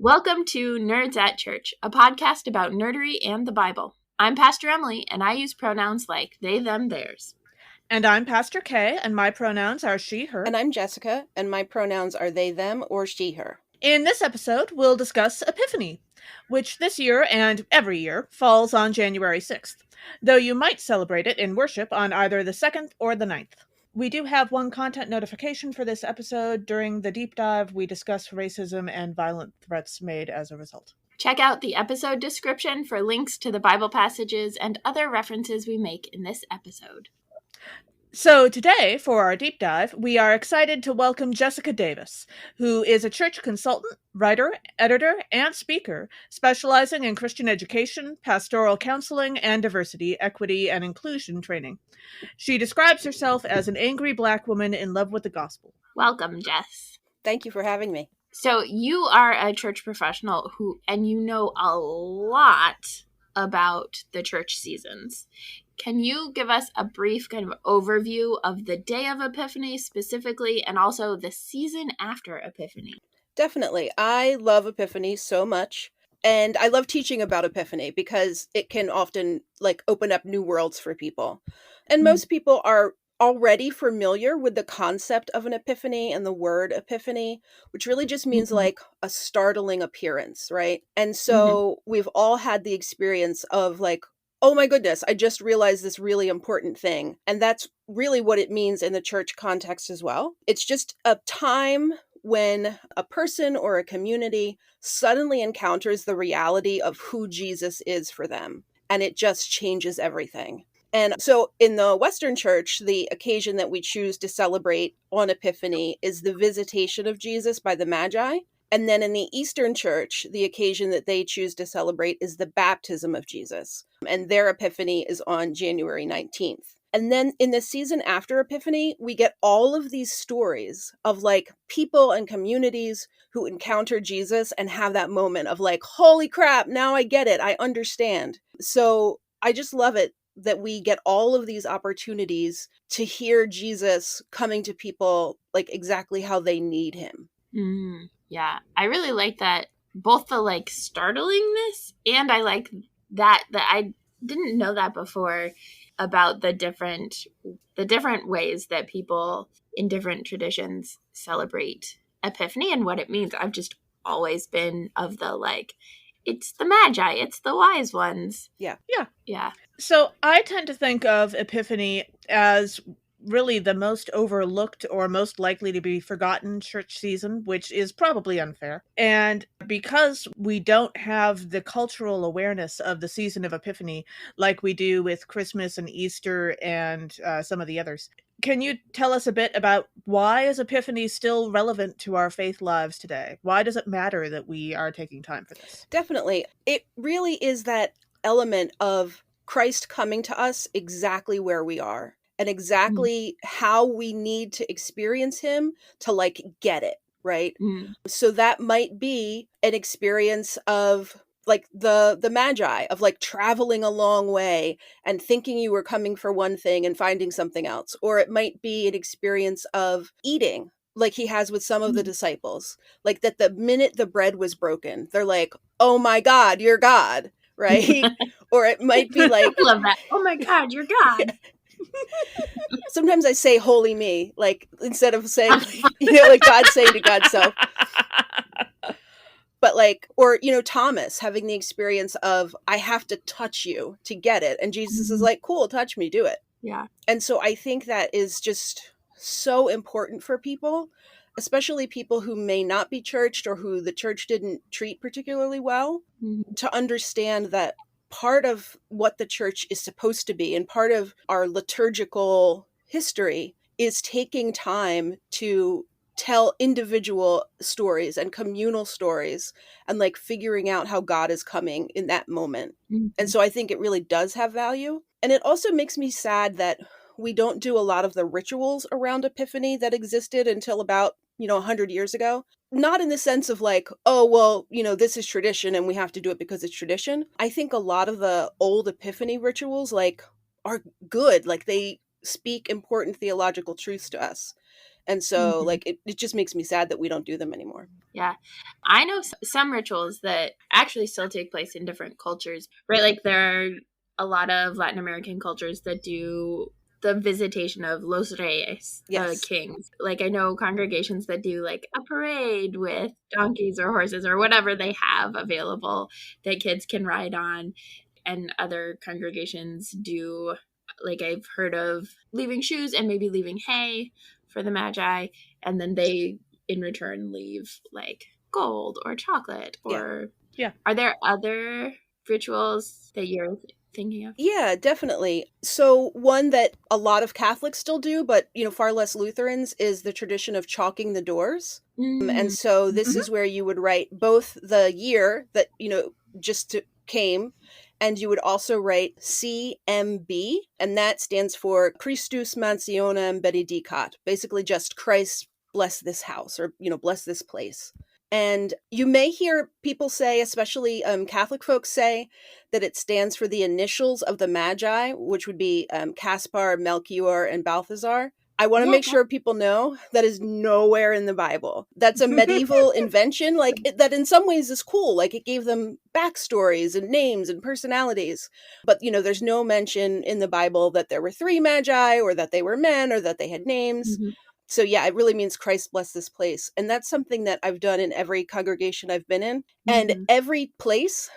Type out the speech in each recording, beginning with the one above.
Welcome to Nerds at Church, a podcast about nerdery and the Bible. I'm Pastor Emily, and I use pronouns like they, them, theirs. And I'm Pastor Kay, and my pronouns are she, her. And I'm Jessica, and my pronouns are they, them, or she, her. In this episode, we'll discuss Epiphany, which this year and every year falls on January 6th, though you might celebrate it in worship on either the 2nd or the 9th. We do have one content notification for this episode. During the deep dive, we discuss racism and violent threats made as a result. Check out the episode description for links to the Bible passages and other references we make in this episode. So today, for our deep dive, we are excited to welcome Jessica Davis, who is a church consultant, writer, editor, and speaker, specializing in Christian education, pastoral counseling, and diversity, equity, and inclusion training. She describes herself as an angry Black woman in love with the gospel. Welcome, Jess. Thank you for having me. So you are a church professional and you know a lot about the church seasons. Can you give us a brief kind of overview of the day of Epiphany specifically, and also the season after Epiphany? Definitely. I love Epiphany so much. And I love teaching about Epiphany because it can often open up new worlds for people. And most people are already familiar with the concept of an epiphany and the word epiphany, which really just means like a startling appearance, right? And so we've all had the experience of oh my goodness, I just realized this really important thing. And that's really what it means in the church context as well. It's just a time when a person or a community suddenly encounters the reality of who Jesus is for them. And it just changes everything. And so in the Western Church, the occasion that we choose to celebrate on Epiphany is the visitation of Jesus by the Magi. And then in the Eastern Church, the occasion that they choose to celebrate is the baptism of Jesus. And their Epiphany is on January 19th. And then in the season after Epiphany, we get all of these stories of people and communities who encounter Jesus and have that moment of holy crap, now I get it, I understand. So I just love it that we get all of these opportunities to hear Jesus coming to people exactly how they need him. Yeah, I really like that, both the startlingness, and I like that I didn't know that before about the different ways that people in different traditions celebrate Epiphany and what it means. I've just always been of the it's the Magi, it's the wise ones. Yeah. So I tend to think of Epiphany as really the most overlooked or most likely to be forgotten church season, which is probably unfair. And because we don't have the cultural awareness of the season of Epiphany like we do with Christmas and Easter and some of the others, can you tell us a bit about why is Epiphany still relevant to our faith lives today? Why does it matter that we are taking time for this? Definitely. It really is that element of Christ coming to us exactly where we are. And exactly how we need to experience him to get it, right? So that might be an experience of the Magi, of traveling a long way and thinking you were coming for one thing and finding something else. Or it might be an experience of eating, like he has with some of the disciples. That the minute the bread was broken, they're like, oh my God, you're God, right? Or it might be I love that. Oh my God, you're God. Sometimes I say holy me, instead of saying, God saying to God's self. But or, Thomas having the experience of, I have to touch you to get it. And Jesus is cool, touch me, do it. Yeah. And so I think that is just so important for people, especially people who may not be churched or who the church didn't treat particularly well, to understand that part of what the church is supposed to be and part of our liturgical history is taking time to tell individual stories and communal stories and figuring out how God is coming in that moment. And so I think it really does have value. And it also makes me sad that we don't do a lot of the rituals around Epiphany that existed until about 100 years ago. Not in the sense of oh, well, this is tradition and we have to do it because it's tradition. I think a lot of the old Epiphany rituals are good. They speak important theological truths to us. And so, Mhm. like, it just makes me sad that we don't do them anymore. Yeah. I know some rituals that actually still take place in different cultures, right? Like there are a lot of Latin American cultures that do the visitation of Los Reyes, the Yes. kings. Like I know congregations that do like a parade with donkeys or horses or whatever they have available that kids can ride on. And other congregations do, like I've heard of leaving shoes and maybe leaving hay for the Magi. And then they in return leave like gold or chocolate or Yeah. Are there other rituals that you're thinking of? Yeah, definitely. So one that a lot of Catholics still do, but far less Lutherans, is the tradition of chalking the doors. And so this Mhm. is where you would write both the year that just came, and you would also write CMB, and that stands for Christus Mansionem Benedicat, basically just Christ bless this house, or bless this place. And you may hear people say, especially Catholic folks say, that it stands for the initials of the Magi, which would be Caspar, Melchior, and Balthazar. I want to Yeah. make sure people know that is nowhere in the Bible. That's a medieval invention, that in some ways is cool. Like it gave them backstories and names and personalities. But, there's no mention in the Bible that there were 3 Magi, or that they were men, or that they had names. Mhm. So yeah, it really means Christ bless this place. And that's something that I've done in every congregation I've been in. And Mhm. every place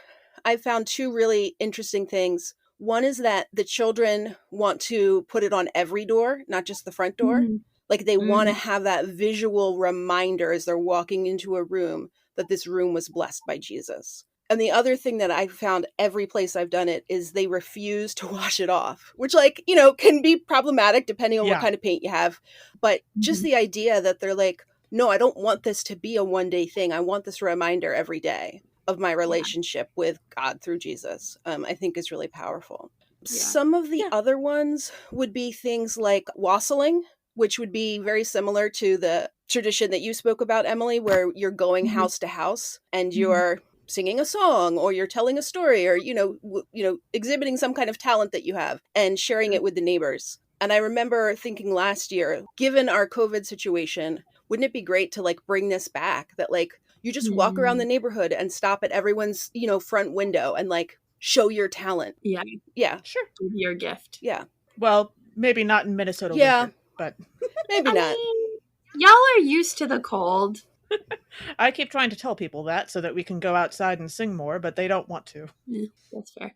I found 2 really interesting things. One is that the children want to put it on every door, not just the front door. Mhm. Like they want to Mhm. have that visual reminder as they're walking into a room that this room was blessed by Jesus. And the other thing that I found every place I've done it is they refuse to wash it off, which can be problematic depending on what Yeah. kind of paint you have. But just Mhm. the idea that they're like, no, I don't want this to be a one-day thing. I want this reminder every day of my Yeah. relationship with God through Jesus, I think is really powerful. Yeah. Some of the Yeah. other ones would be things like wassailing, which would be very similar to the tradition that you spoke about, Emily, where you're going Mhm. house to house and Mhm. you're singing a song, or you're telling a story, or exhibiting some kind of talent that you have and sharing it with the neighbors. And I remember thinking last year, given our COVID situation, wouldn't it be great to bring this back, that you just walk around the Mhm. neighborhood and stop at everyone's front window and show your talent. Yeah. Yeah. Sure. Give your gift. Yeah. Well, maybe not in Minnesota Yeah. winter, but Maybe I not. mean, y'all are used to the cold. I keep trying to tell people that so that we can go outside and sing more, but they don't want to. Yeah, that's fair.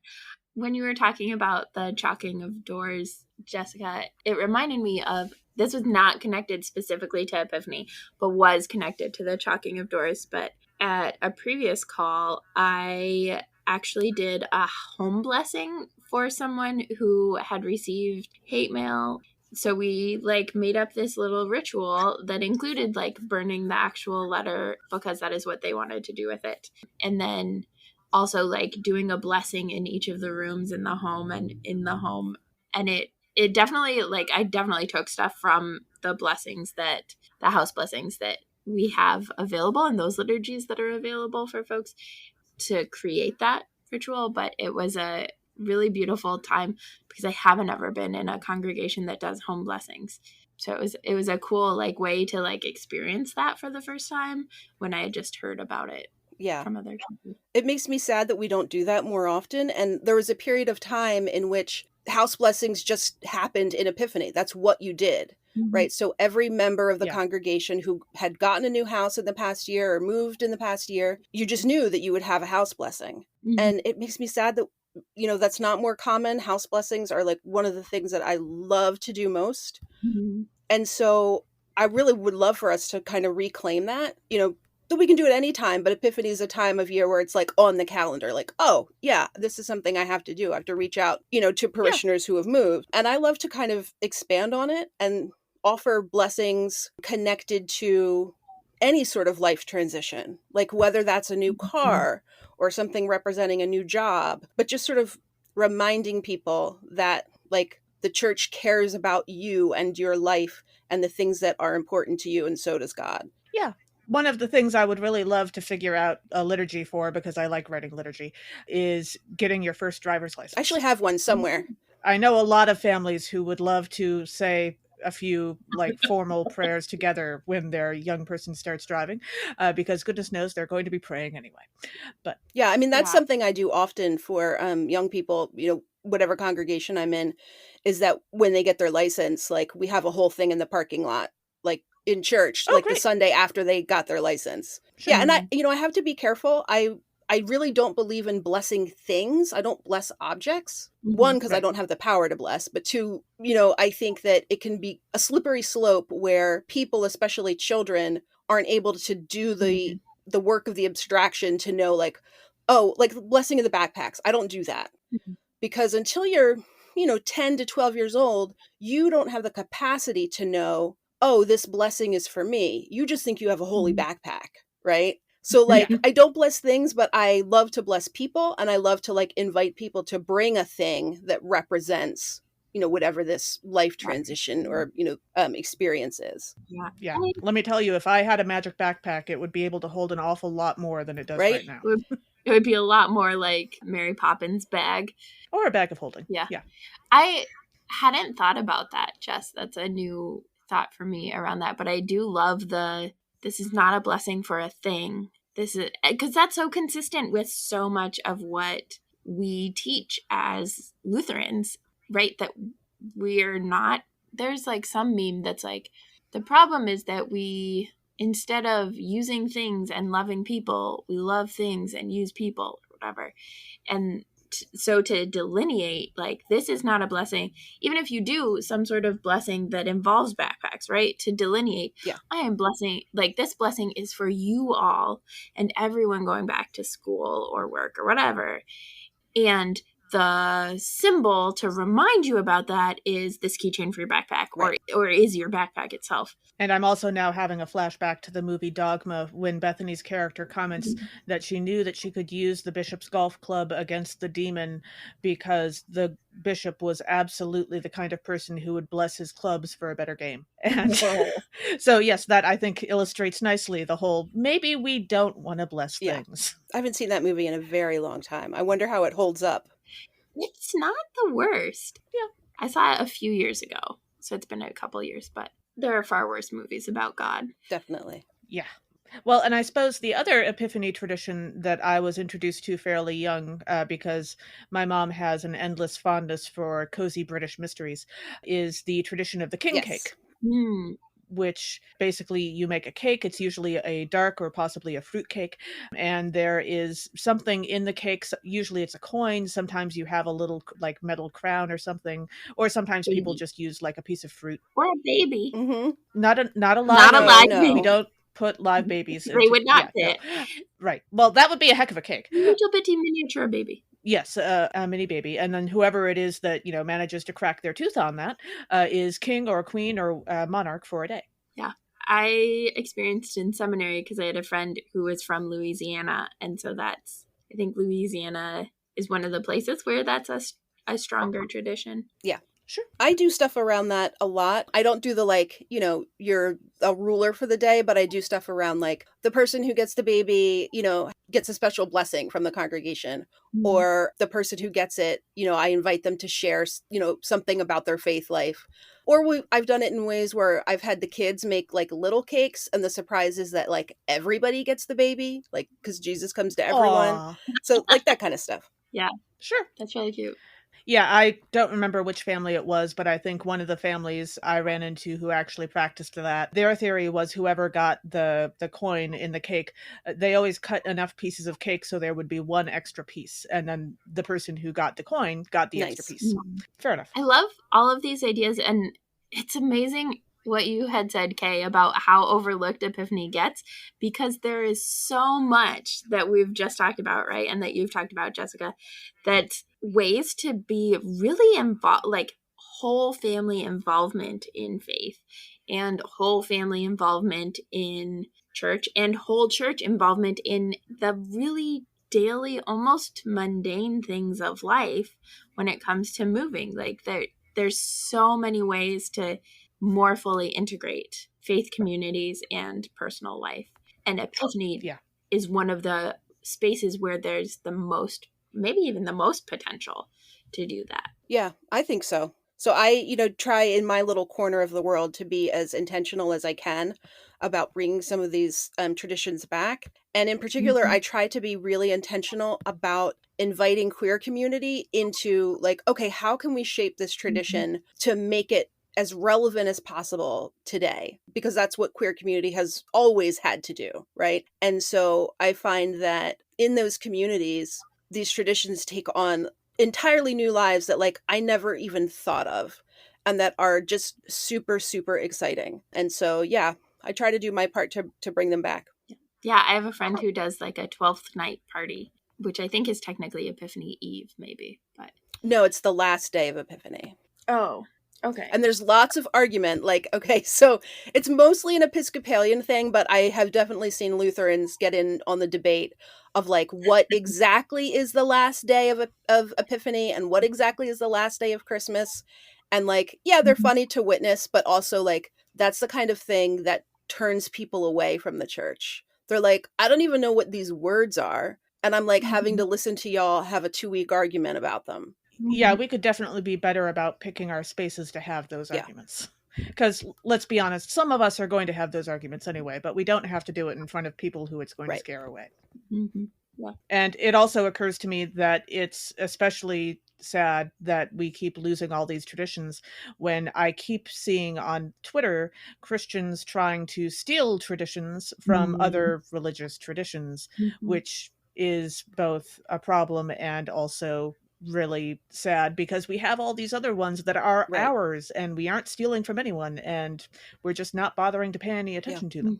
When you were talking about the chalking of doors, Jessica, it reminded me of, this was not connected specifically to Epiphany, but was connected to the chalking of doors. But at a previous call, I actually did a home blessing for someone who had received hate mail. So we made up this little ritual that included burning the actual letter, because that is what they wanted to do with it. And then also doing a blessing in each of the rooms in the home and in the home. And it definitely, I definitely took stuff from the blessings, that the house blessings that we have available, and those liturgies that are available for folks to create that ritual. But it was a really beautiful time, because I haven't ever been in a congregation that does home blessings. So it was a cool way to experience that for the first time, when I had just heard about it Yeah. from other people. It makes me sad that we don't do that more often. And there was a period of time in which house blessings just happened in Epiphany. That's what you did, right? So every member of the Yeah. congregation who had gotten a new house in the past year or moved in the past year, you just knew that you would have a house blessing. Mhm. And it makes me sad that that's not more common. House blessings are one of the things that I love to do most. Mhm. And so I really would love for us to kind of reclaim that, that we can do it anytime, but Epiphany is a time of year where it's on the calendar, oh, yeah, this is something I have to do. I have to reach out, to parishioners who have moved. And I love to kind of expand on it and offer blessings connected to any sort of life transition, whether that's a new car or something representing a new job, but just sort of reminding people that the church cares about you and your life and the things that are important to you, and so does God. Yeah. One of the things I would really love to figure out a liturgy for, because I like writing liturgy, is getting your first driver's license. I actually have one somewhere. I know a lot of families who would love to say, a few like formal prayers together when their young person starts driving, because goodness knows they're going to be praying anyway. But Yeah, I mean, that's Yeah. something I do often for young people, whatever congregation I'm in, is that when they get their license, like we have a whole thing in the parking lot, like in church, oh, like the great, Sunday after they got their license. sure. Yeah, and I have to be careful. I really don't believe in blessing things. I don't bless objects. One, because I Right. don't have the power to bless, but two, I think that it can be a slippery slope where people, especially children, aren't able to do Mhm. the work of the abstraction to know, like, oh, like blessing of the backpacks. I don't do that Mhm. because until you're, 10 to 12 years old, you don't have the capacity to know, oh, this blessing is for me. You just think you have a holy Mhm. backpack, right? So, Yeah. like, I don't bless things, but I love to bless people, and I love to, like, invite people to bring a thing that represents, whatever this life Right. transition or, experience is, Yeah. Yeah. Let me tell you, if I had a magic backpack, it would be able to hold an awful lot more than it does right? right now. It would be a lot more like Mary Poppins bag. Or a bag of holding. Yeah. Yeah. I hadn't thought about that, Jess. That's a new thought for me around that. But I do love this is not a blessing for a thing. This is because that's so consistent with so much of what we teach as Lutherans, right? That we're not, there's like some meme that's like, the problem is that we, instead of using things and loving people, we love things and use people, or whatever. And so to delineate, like, this is not a blessing, even if you do some sort of blessing that involves backpacks, right? To delineate, Yeah. I am blessing, like, this blessing is for you all and everyone going back to school or work or whatever. And the symbol to remind you about that is this keychain for your backpack, Right. or is your backpack itself. And I'm also now having a flashback to the movie Dogma when Bethany's character comments that she knew that she could use the bishop's golf club against the demon because the bishop was absolutely the kind of person who would bless his clubs for a better game. And so, yes, that I think illustrates nicely the whole maybe we don't want to bless Yeah. things. I haven't seen that movie in a very long time. I wonder how it holds up. It's not the worst. Yeah. I saw it a few years ago, so it's been a couple years, but there are far worse movies about God. Definitely. Yeah. Well, and I suppose the other Epiphany tradition that I was introduced to fairly young, because my mom has an endless fondness for cozy British mysteries, is the tradition of the king Yes. cake, Mm. which basically you make a cake. It's usually a dark or possibly a fruit cake. And there is something in the cake. Usually it's a coin. Sometimes you have a little like metal crown or something. Or sometimes people Baby. just use like a piece of fruit. Or a baby. Mm-hmm. Not a live Not a baby. live no. baby. We don't put live babies They into would not no. fit. Right. Well, that would be a heck of a cake. Little bitty miniature baby. Yes, a mini baby, and then whoever it is that manages to crack their tooth on that is king or queen or monarch for a day. Yeah. I experienced in seminary because I had a friend who was from Louisiana, and so I think Louisiana is one of the places where that's a stronger tradition. Yeah. Sure. I do stuff around that a lot. I don't do the, like, you're a ruler for the day, but I do stuff around, like, the person who gets the baby, gets a special blessing from the congregation. Mhm. Or the person who gets it, I invite them to share, something about their faith life. Or I've done it in ways where I've had the kids make, like, little cakes, and the surprise is that, like, everybody gets the baby, like, because Jesus comes to everyone. Aw. So, like, that kind of stuff. Yeah, Sure. that's really cute. Yeah, I don't remember which family it was, but I think one of the families I ran into who actually practiced that, their theory was whoever got the coin in the cake, they always cut enough pieces of cake so there would be one extra piece, and then the person who got the coin got the extra Nice. piece. Fair enough. I love all of these ideas, and it's amazing what you had said, Kay, about how overlooked Epiphany gets, because there is so much that we've just talked about, right? And that you've talked about, Jessica, that ways to be really involved, like whole family involvement in faith and whole family involvement in church and whole church involvement in the really daily, almost mundane things of life when it comes to moving. Like there's so many ways to more fully integrate faith communities and personal life. And Epiphany is one of the spaces where there's the most, maybe even the most potential to do that. Yeah, I think so. So I, try in my little corner of the world to be as intentional as I can about bringing some of these traditions back. And in particular, I try to be really intentional about inviting queer community into like, okay, how can we shape this tradition to make it as relevant as possible today? Because that's what queer community has always had to do, right? And so I find that in those communities, these traditions take on entirely new lives that like I never even thought of, and that are just super, super exciting. And so, yeah, I try to do my part to bring them back. Yeah, I have a friend who does like a 12th night party, which I think is technically Epiphany Eve, maybe. But no, it's the last day of Epiphany. Oh, okay. And there's lots of argument. Like, okay, so it's mostly an Episcopalian thing, but I have definitely seen Lutherans get in on the debate of like what exactly is the last day of Epiphany and what exactly is the last day of Christmas. And like, yeah, they're funny to witness, but also like that's the kind of thing that turns people away from the church. They're like, I don't even know what these words are. And I'm like having to listen to y'all have a 2-week argument about them. Yeah, we could definitely be better about picking our spaces to have those arguments. Because let's be honest, some of us are going to have those arguments anyway, but we don't have to do it in front of people who it's going to scare away. Yeah. And it also occurs to me that it's especially sad that we keep losing all these traditions when I keep seeing on Twitter Christians trying to steal traditions from other religious traditions, which is both a problem and also really sad because we have all these other ones that are ours and we aren't stealing from anyone and we're just not bothering to pay any attention to them.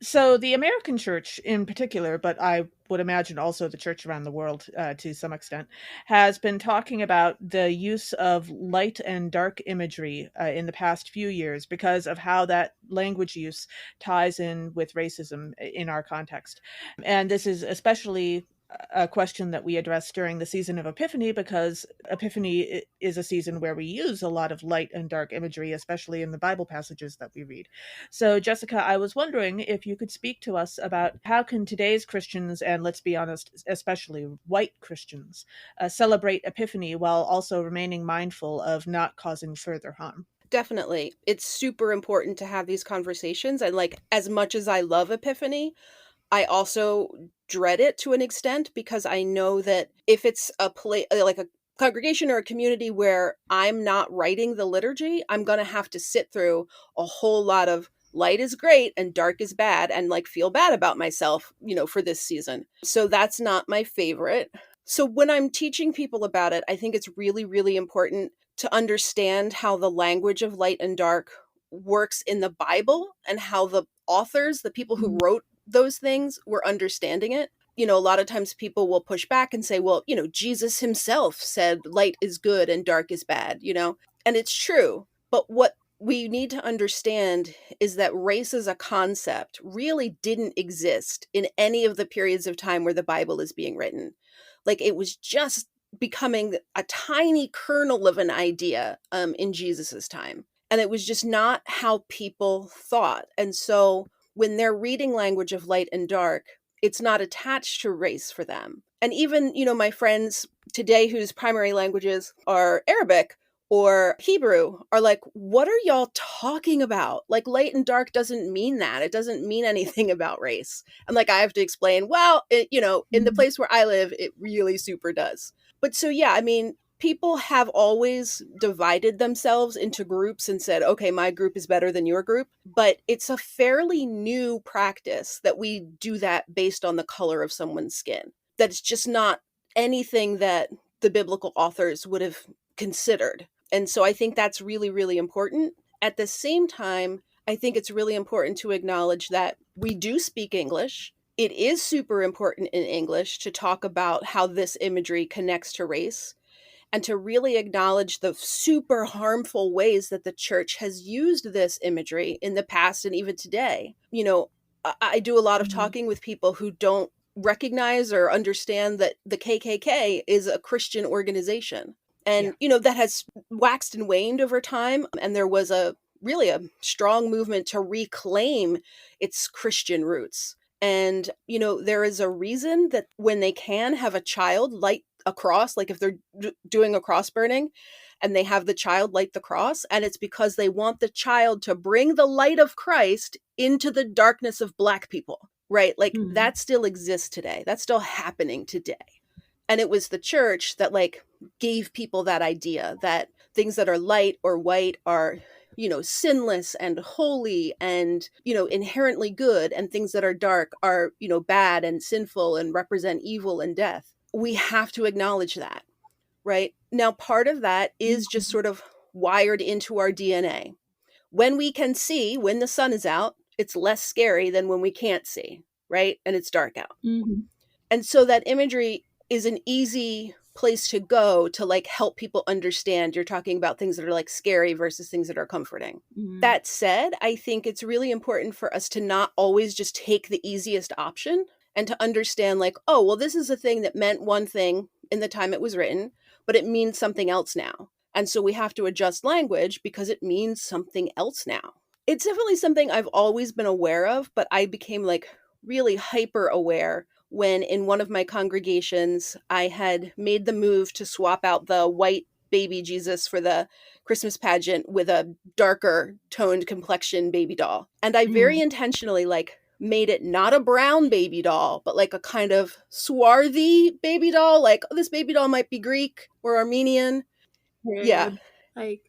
So the American church in particular, but I would imagine also the church around the world to some extent, has been talking about the use of light and dark imagery in the past few years because of how that language use ties in with racism in our context. And this is especially a question that we addressed during the season of Epiphany, because Epiphany is a season where we use a lot of light and dark imagery, especially in the Bible passages that we read. So, Jessica, I was wondering if you could speak to us about how can today's Christians, and let's be honest, especially white Christians, celebrate Epiphany while also remaining mindful of not causing further harm? Definitely. It's super important to have these conversations. And like, as much as I love Epiphany, I also dread it to an extent because I know that if it's a place like a congregation or a community where I'm not writing the liturgy, I'm going to have to sit through a whole lot of light is great and dark is bad and like feel bad about myself, for this season. So that's not my favorite. So when I'm teaching people about it, I think it's really, really important to understand how the language of light and dark works in the Bible and how the authors, the people who wrote those things, were understanding it. A lot of times people will push back and say, well, Jesus himself said light is good and dark is bad, and it's true. But what we need to understand is that race as a concept really didn't exist in any of the periods of time where the Bible is being written. Like it was just becoming a tiny kernel of an idea in Jesus's time. And it was just not how people thought. And so when they're reading language of light and dark, it's not attached to race for them. And even, my friends today whose primary languages are Arabic or Hebrew are like, what are y'all talking about? Like light and dark doesn't mean that. It doesn't mean anything about race. And like I have to explain, well, in the place where I live, it really super does. But so, yeah, I mean, people have always divided themselves into groups and said, okay, my group is better than your group. But it's a fairly new practice that we do that based on the color of someone's skin. That's just not anything that the biblical authors would have considered. And so I think that's really, really important. At the same time, I think it's really important to acknowledge that we do speak English. It is super important in English to talk about how this imagery connects to race and to really acknowledge the super harmful ways that the church has used this imagery in the past and even today. I do a lot of talking with people who don't recognize or understand that the KKK is a Christian organization. And, that has waxed and waned over time. And there was really a strong movement to reclaim its Christian roots. And, there is a reason that when they can have a child light a cross, like if they're doing a cross burning, and they have the child light the cross, and it's because they want the child to bring the light of Christ into the darkness of Black people, right? Like that still exists today. That's still happening today. And it was the church that like gave people that idea that things that are light or white are, you know, sinless and holy and, you know, inherently good, and things that are dark are, you know, bad and sinful and represent evil and death. We have to acknowledge that, right? Now, part of that is just sort of wired into our DNA. When we can see, when the sun is out, it's less scary than when we can't see, right? And it's dark out. And so that imagery is an easy place to go to like help people understand. You're talking about things that are like scary versus things that are comforting. That said, I think it's really important for us to not always just take the easiest option, and to understand like, oh, well, this is a thing that meant one thing in the time it was written, but it means something else now. And so we have to adjust language because it means something else now. It's definitely something I've always been aware of, but I became like really hyper aware when in one of my congregations, I had made the move to swap out the white baby Jesus for the Christmas pageant with a darker toned complexion baby doll. And I very intentionally like made it not a brown baby doll, but like a kind of swarthy baby doll. Like, oh, this baby doll might be Greek or Armenian. Yeah. Like,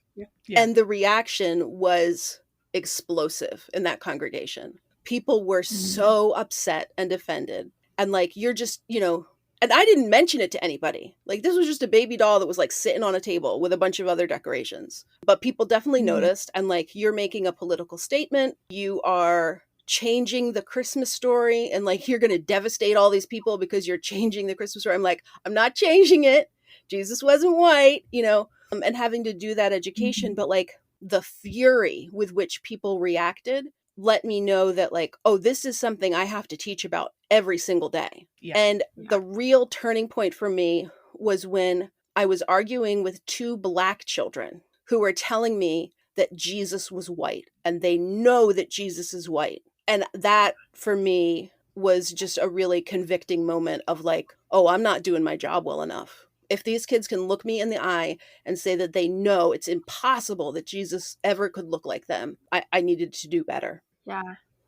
And the reaction was explosive in that congregation. People were so upset and offended. And like, you're just, you know, and I didn't mention it to anybody. Like, this was just a baby doll that was like sitting on a table with a bunch of other decorations. But people definitely noticed. And like, you're making a political statement. You are changing the Christmas story. And like, you're going to devastate all these people because you're changing the Christmas story. I'm like, I'm not changing it. Jesus wasn't white, you know, and having to do that education. But like, the fury with which people reacted let me know that like, oh, this is something I have to teach about every single day. And the real turning point for me was when I was arguing with two Black children who were telling me that Jesus was white, and they know that Jesus is white. And that for me was just a really convicting moment of like, oh, I'm not doing my job well enough. If these kids can look me in the eye and say that they know it's impossible that Jesus ever could look like them, I needed to do better.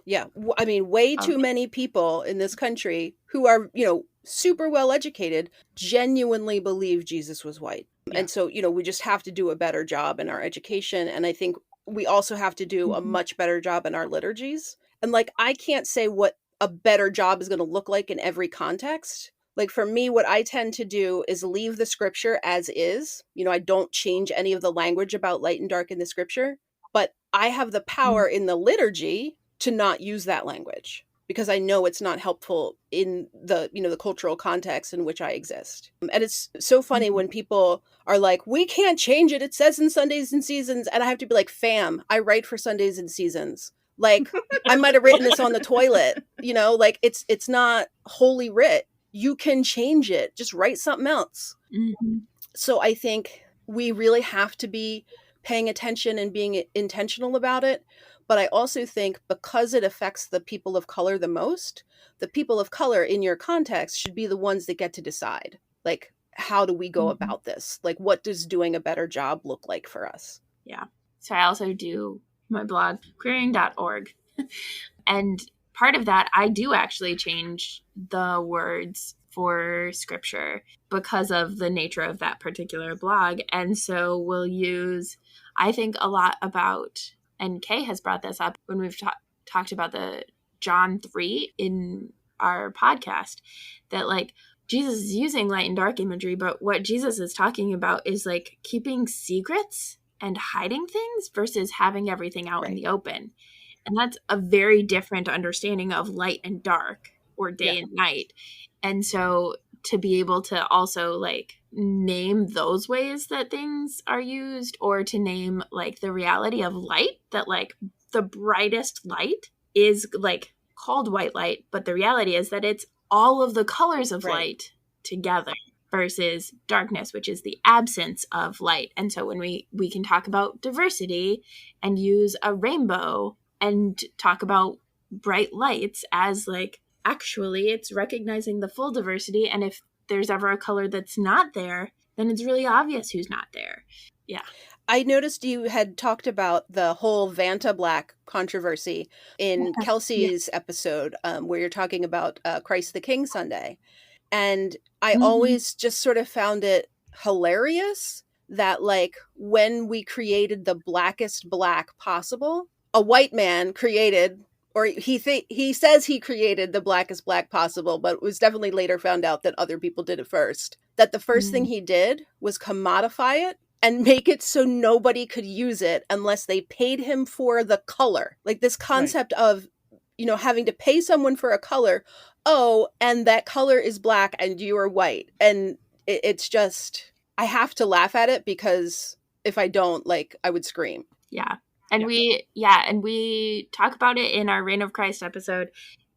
Yeah. I mean, way too many people in this country who are, you know, super well educated genuinely believe Jesus was white. And so, you know, we just have to do a better job in our education. And I think we also have to do a much better job in our liturgies. And like, I can't say what a better job is going to look like in every context. Like for me, what I tend to do is leave the scripture as is. You know, I don't change any of the language about light and dark in the scripture, but I have the power in the liturgy to not use that language because I know it's not helpful in the, you know, the cultural context in which I exist. And it's so funny when people are like, we can't change it. It says in Sundays and Seasons. And I have to be like, fam, I write for Sundays and Seasons. Like I might have written this on the toilet, you know, like it's not holy writ. You can change it. Just write something else. So I think we really have to be paying attention and being intentional about it. But I also think because it affects the people of color the most, the people of color in your context should be the ones that get to decide. Like, how do we go about this? Like, what does doing a better job look like for us? Yeah. So I also do my blog, queering.org. And part of that, I do actually change the words for scripture because of the nature of that particular blog. And so we'll use, I think, a lot about, and Kay has brought this up when we've talked about the John 3 in our podcast, that like Jesus is using light and dark imagery, but what Jesus is talking about is like keeping secrets and hiding things versus having everything out in the open. And that's a very different understanding of light and dark or day and night. And so to be able to also like name those ways that things are used, or to name like the reality of light, that like the brightest light is like called white light, but the reality is that it's all of the colors of light together versus darkness, which is the absence of light. And so when we can talk about diversity and use a rainbow and talk about bright lights as like, actually it's recognizing the full diversity. And if there's ever a color that's not there, then it's really obvious who's not there. Yeah. I noticed you had talked about the whole Vanta Black controversy in Kelsey's episode, where you're talking about Christ the King Sunday. And I always just sort of found it hilarious that, like, when we created the blackest black possible, a white man created, or he says he created the blackest black possible, but it was definitely later found out that other people did it first. That the first thing he did was commodify it and make it so nobody could use it unless they paid him for the color. Like this concept of, having to pay someone for a color. Oh, and that color is black and you are white. And it's just, I have to laugh at it because if I don't, like, I would scream. Yeah. And we talk about it in our Reign of Christ episode.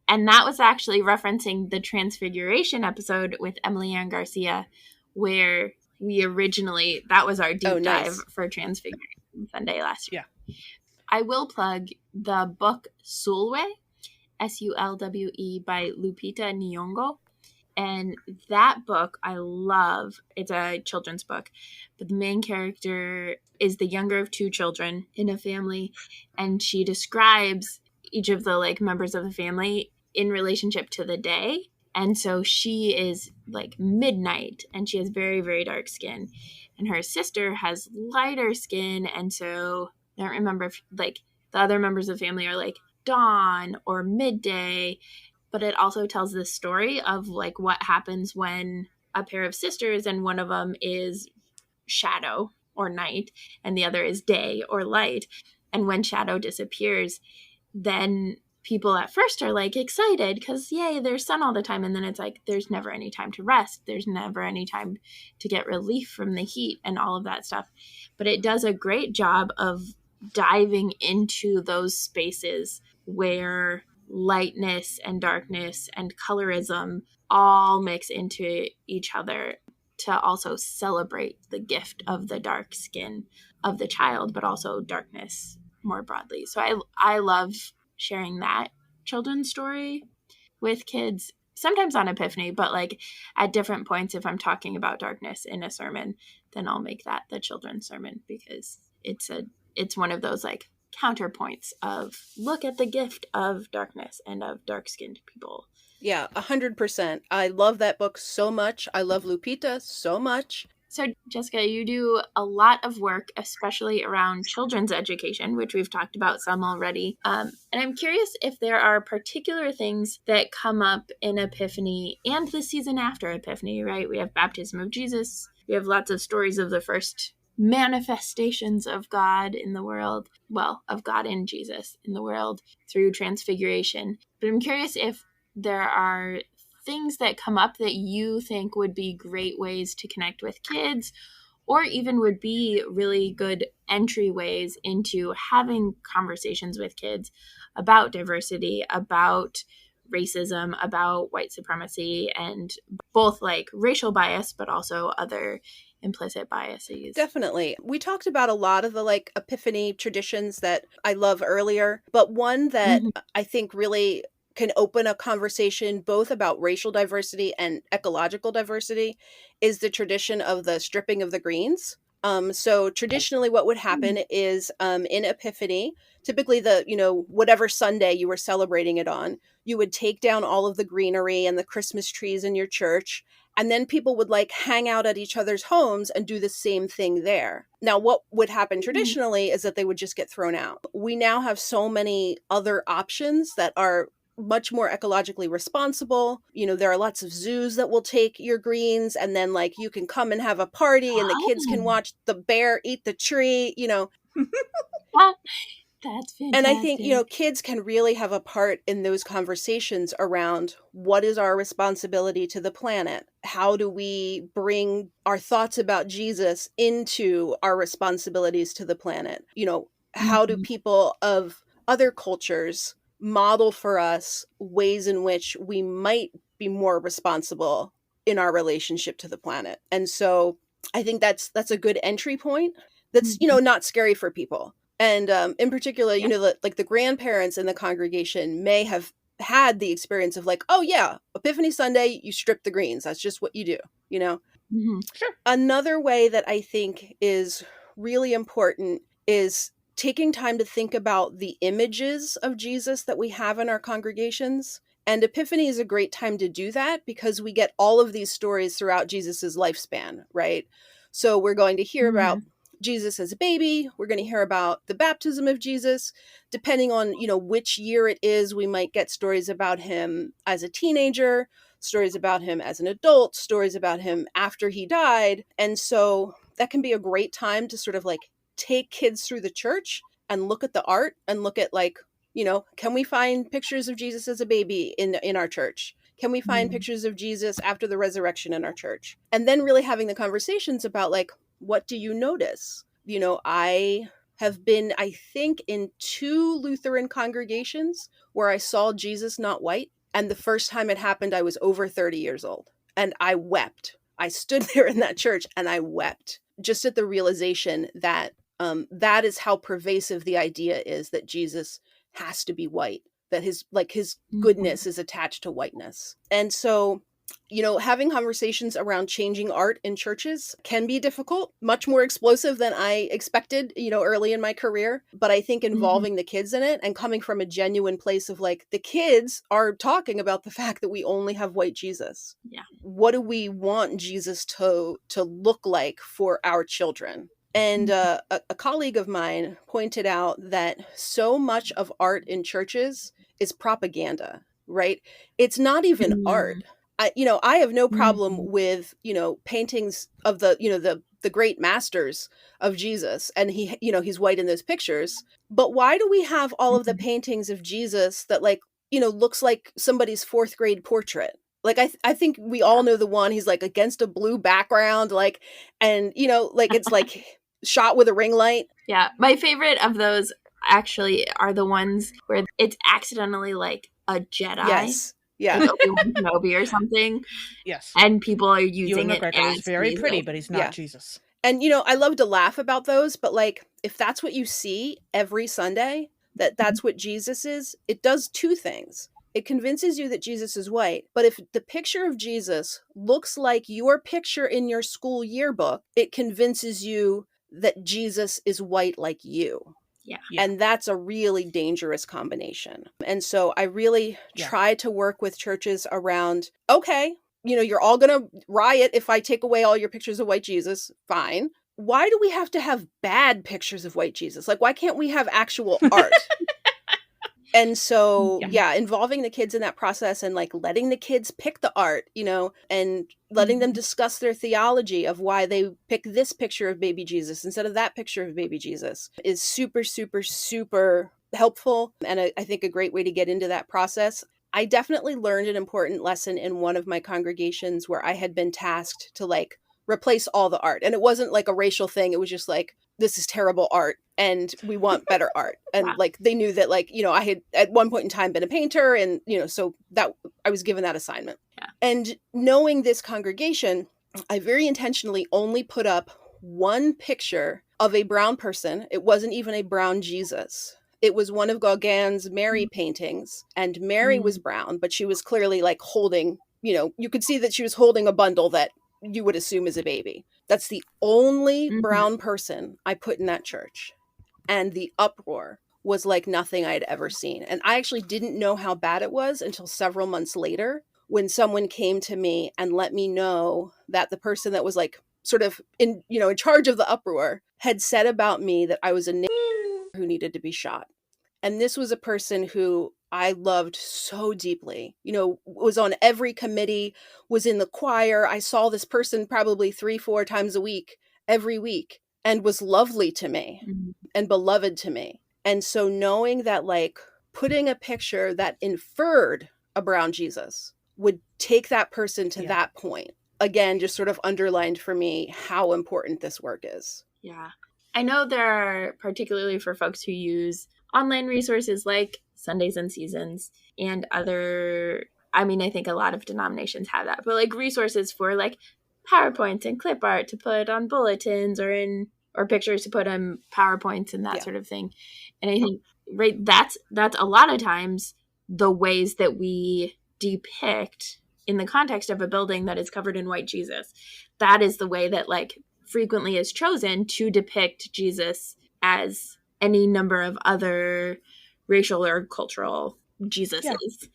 And that was actually referencing the Transfiguration episode with Emily Ann Garcia, where we originally, that was our deep dive for Transfiguration Sunday last year. Yeah. I will plug the book Sulwe, Sulwe by Lupita Nyong'o. And that book I love. It's a children's book, but the main character is the younger of two children in a family, and she describes each of the like members of the family in relationship to the day. And so she is like midnight, and she has very, very dark skin, and her sister has lighter skin. And so I don't remember if like the other members of the family are like dawn or midday. But it also tells the story of like what happens when a pair of sisters and one of them is shadow or night and the other is day or light. And when shadow disappears, then people at first are like excited because yay, there's sun all the time. And then it's like, there's never any time to rest. There's never any time to get relief from the heat and all of that stuff. But it does a great job of diving into those spaces where lightness and darkness and colorism all mix into each other to also celebrate the gift of the dark skin of the child, but also darkness more broadly. So I love sharing that children's story with kids, sometimes on Epiphany, but like at different points, if I'm talking about darkness in a sermon, then I'll make that the children's sermon because it's one of those like counterpoints of look at the gift of darkness and of dark-skinned people. Yeah, 100%. I love that book so much. I love Lupita so much. So, Jessica, you do a lot of work, especially around children's education, which we've talked about some already. And I'm curious if there are particular things that come up in Epiphany and the season after Epiphany, right? We have Baptism of Jesus. We have lots of stories of the first manifestations of God in the world, well, of God in Jesus in the world through Transfiguration. But I'm curious if there are things that come up that you think would be great ways to connect with kids, or even would be really good entryways into having conversations with kids about diversity, about racism, about white supremacy, and both like racial bias, but also other implicit biases. Definitely. We talked about a lot of the like Epiphany traditions that I love earlier, but one that I think really can open a conversation both about racial diversity and ecological diversity is the tradition of the stripping of the greens. So traditionally what would happen is in Epiphany, typically whatever Sunday you were celebrating it on, you would take down all of the greenery and the Christmas trees in your church. And then people would like hang out at each other's homes and do the same thing there. Now, what would happen traditionally is that they would just get thrown out. We now have so many other options that are much more ecologically responsible. There are lots of zoos that will take your greens, and then like you can come and have a party and the kids can watch the bear eat the tree, That's fantastic. And I think, kids can really have a part in those conversations around what is our responsibility to the planet? How do we bring our thoughts about Jesus into our responsibilities to the planet? How do people of other cultures model for us ways in which we might be more responsible in our relationship to the planet? And so I think that's a good entry point that's, not scary for people. And in particular, like the grandparents in the congregation may have had the experience of like, oh yeah, Epiphany Sunday, you strip the greens. That's just what you do, you know? Mm-hmm. Sure. Another way that I think is really important is taking time to think about the images of Jesus that we have in our congregations. And Epiphany is a great time to do that because we get all of these stories throughout Jesus's lifespan, right? So we're going to hear about Jesus as a baby. We're going to hear about the baptism of Jesus. Depending on, which year it is, we might get stories about him as a teenager, stories about him as an adult, stories about him after he died. And so that can be a great time to sort of like take kids through the church and look at the art and look at like, can we find pictures of Jesus as a baby in our church? Can we find pictures of Jesus after the resurrection in our church? And then really having the conversations about like, what do you notice? I have been, I think, in 2 Lutheran congregations where I saw Jesus not white. And the first time it happened, I was over 30 years old. And I wept. I stood there in that church and I wept just at the realization that that is how pervasive the idea is that Jesus has to be white, that his goodness is attached to whiteness. And so, having conversations around changing art in churches can be difficult, much more explosive than I expected, early in my career. But I think involving the kids in it and coming from a genuine place of like, the kids are talking about the fact that we only have white Jesus. Yeah. What do we want Jesus to look like for our children? And a colleague of mine pointed out that so much of art in churches is propaganda, right? It's not even art. I have no problem with, paintings of the great masters of Jesus, and he's white in those pictures. But why do we have all of the paintings of Jesus that looks like somebody's 4th grade portrait? Like, I think we all know the one, he's like against a blue background, and it's like shot with a ring light. Yeah. My favorite of those actually are the ones where it's accidentally like a Jedi. Yes. Yeah. Like Obi-Wan Kenobi or something. Yes. And people are using Ewan it McGregor as is very Jesus. pretty, but he's not Jesus. And, I love to laugh about those, but if that's what you see every Sunday, that's what Jesus is, it does 2 things. It convinces you that Jesus is white, but if the picture of Jesus looks like your picture in your school yearbook, it convinces you that Jesus is white like you. Yeah. And that's a really dangerous combination. And so I really try to work with churches around, okay, you're all going to riot if I take away all your pictures of white Jesus. Fine. Why do we have to have bad pictures of white Jesus? Like, why can't we have actual art? And so, involving the kids in that process and letting the kids pick the art, and letting them discuss their theology of why they pick this picture of baby Jesus instead of that picture of baby Jesus is super, super, super helpful. And I think a great way to get into that process. I definitely learned an important lesson in one of my congregations where I had been tasked to replace all the art. And it wasn't like a racial thing. It was just this is terrible art and we want better art. And they knew that I had at one point in time been a painter and, so that I was given that assignment. Yeah. And knowing this congregation, I very intentionally only put up one picture of a brown person. It wasn't even a brown Jesus. It was one of Gauguin's Mary paintings, and Mary was brown, but she was clearly holding, you could see that she was holding a bundle that you would assume is a baby. That's the only brown person I put in that church. And the uproar was like nothing I'd ever seen. And I actually didn't know how bad it was until several months later when someone came to me and let me know that the person that was sort of in charge of the uproar had said about me that I was a nigger who needed to be shot. And this was a person who I loved so deeply, was on every committee, was in the choir. I saw this person probably 3-4 times a week, every week, and was lovely to me and beloved to me. And so knowing that putting a picture that inferred a brown Jesus would take that person to that point, again, just sort of underlined for me how important this work is. Yeah. I know there are, particularly for folks who use online resources like Sundays and Seasons and other, I think a lot of denominations have that, but resources for PowerPoints and clip art to put on bulletins or pictures to put on PowerPoints and that sort of thing. And I think, that's a lot of times the ways that we depict in the context of a building that is covered in white Jesus. That is the way that like frequently is chosen to depict Jesus as any number of other racial or cultural Jesuses,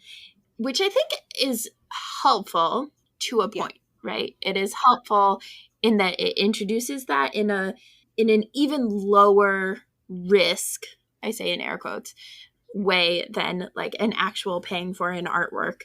which I think is helpful to a point, right? It is helpful in that it introduces that in an even lower risk, I say in air quotes, way than like an actual paying for an artwork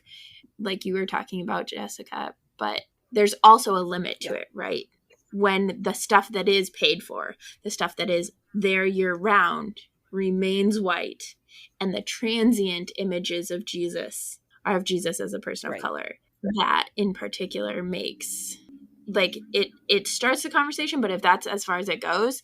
like you were talking about, Jessica. But there's also a limit to it, right? When the stuff that is paid for, the stuff that is there year round, remains white, and the transient images of Jesus are of Jesus as a person of color. That in particular makes like it starts the conversation, but if that's as far as it goes,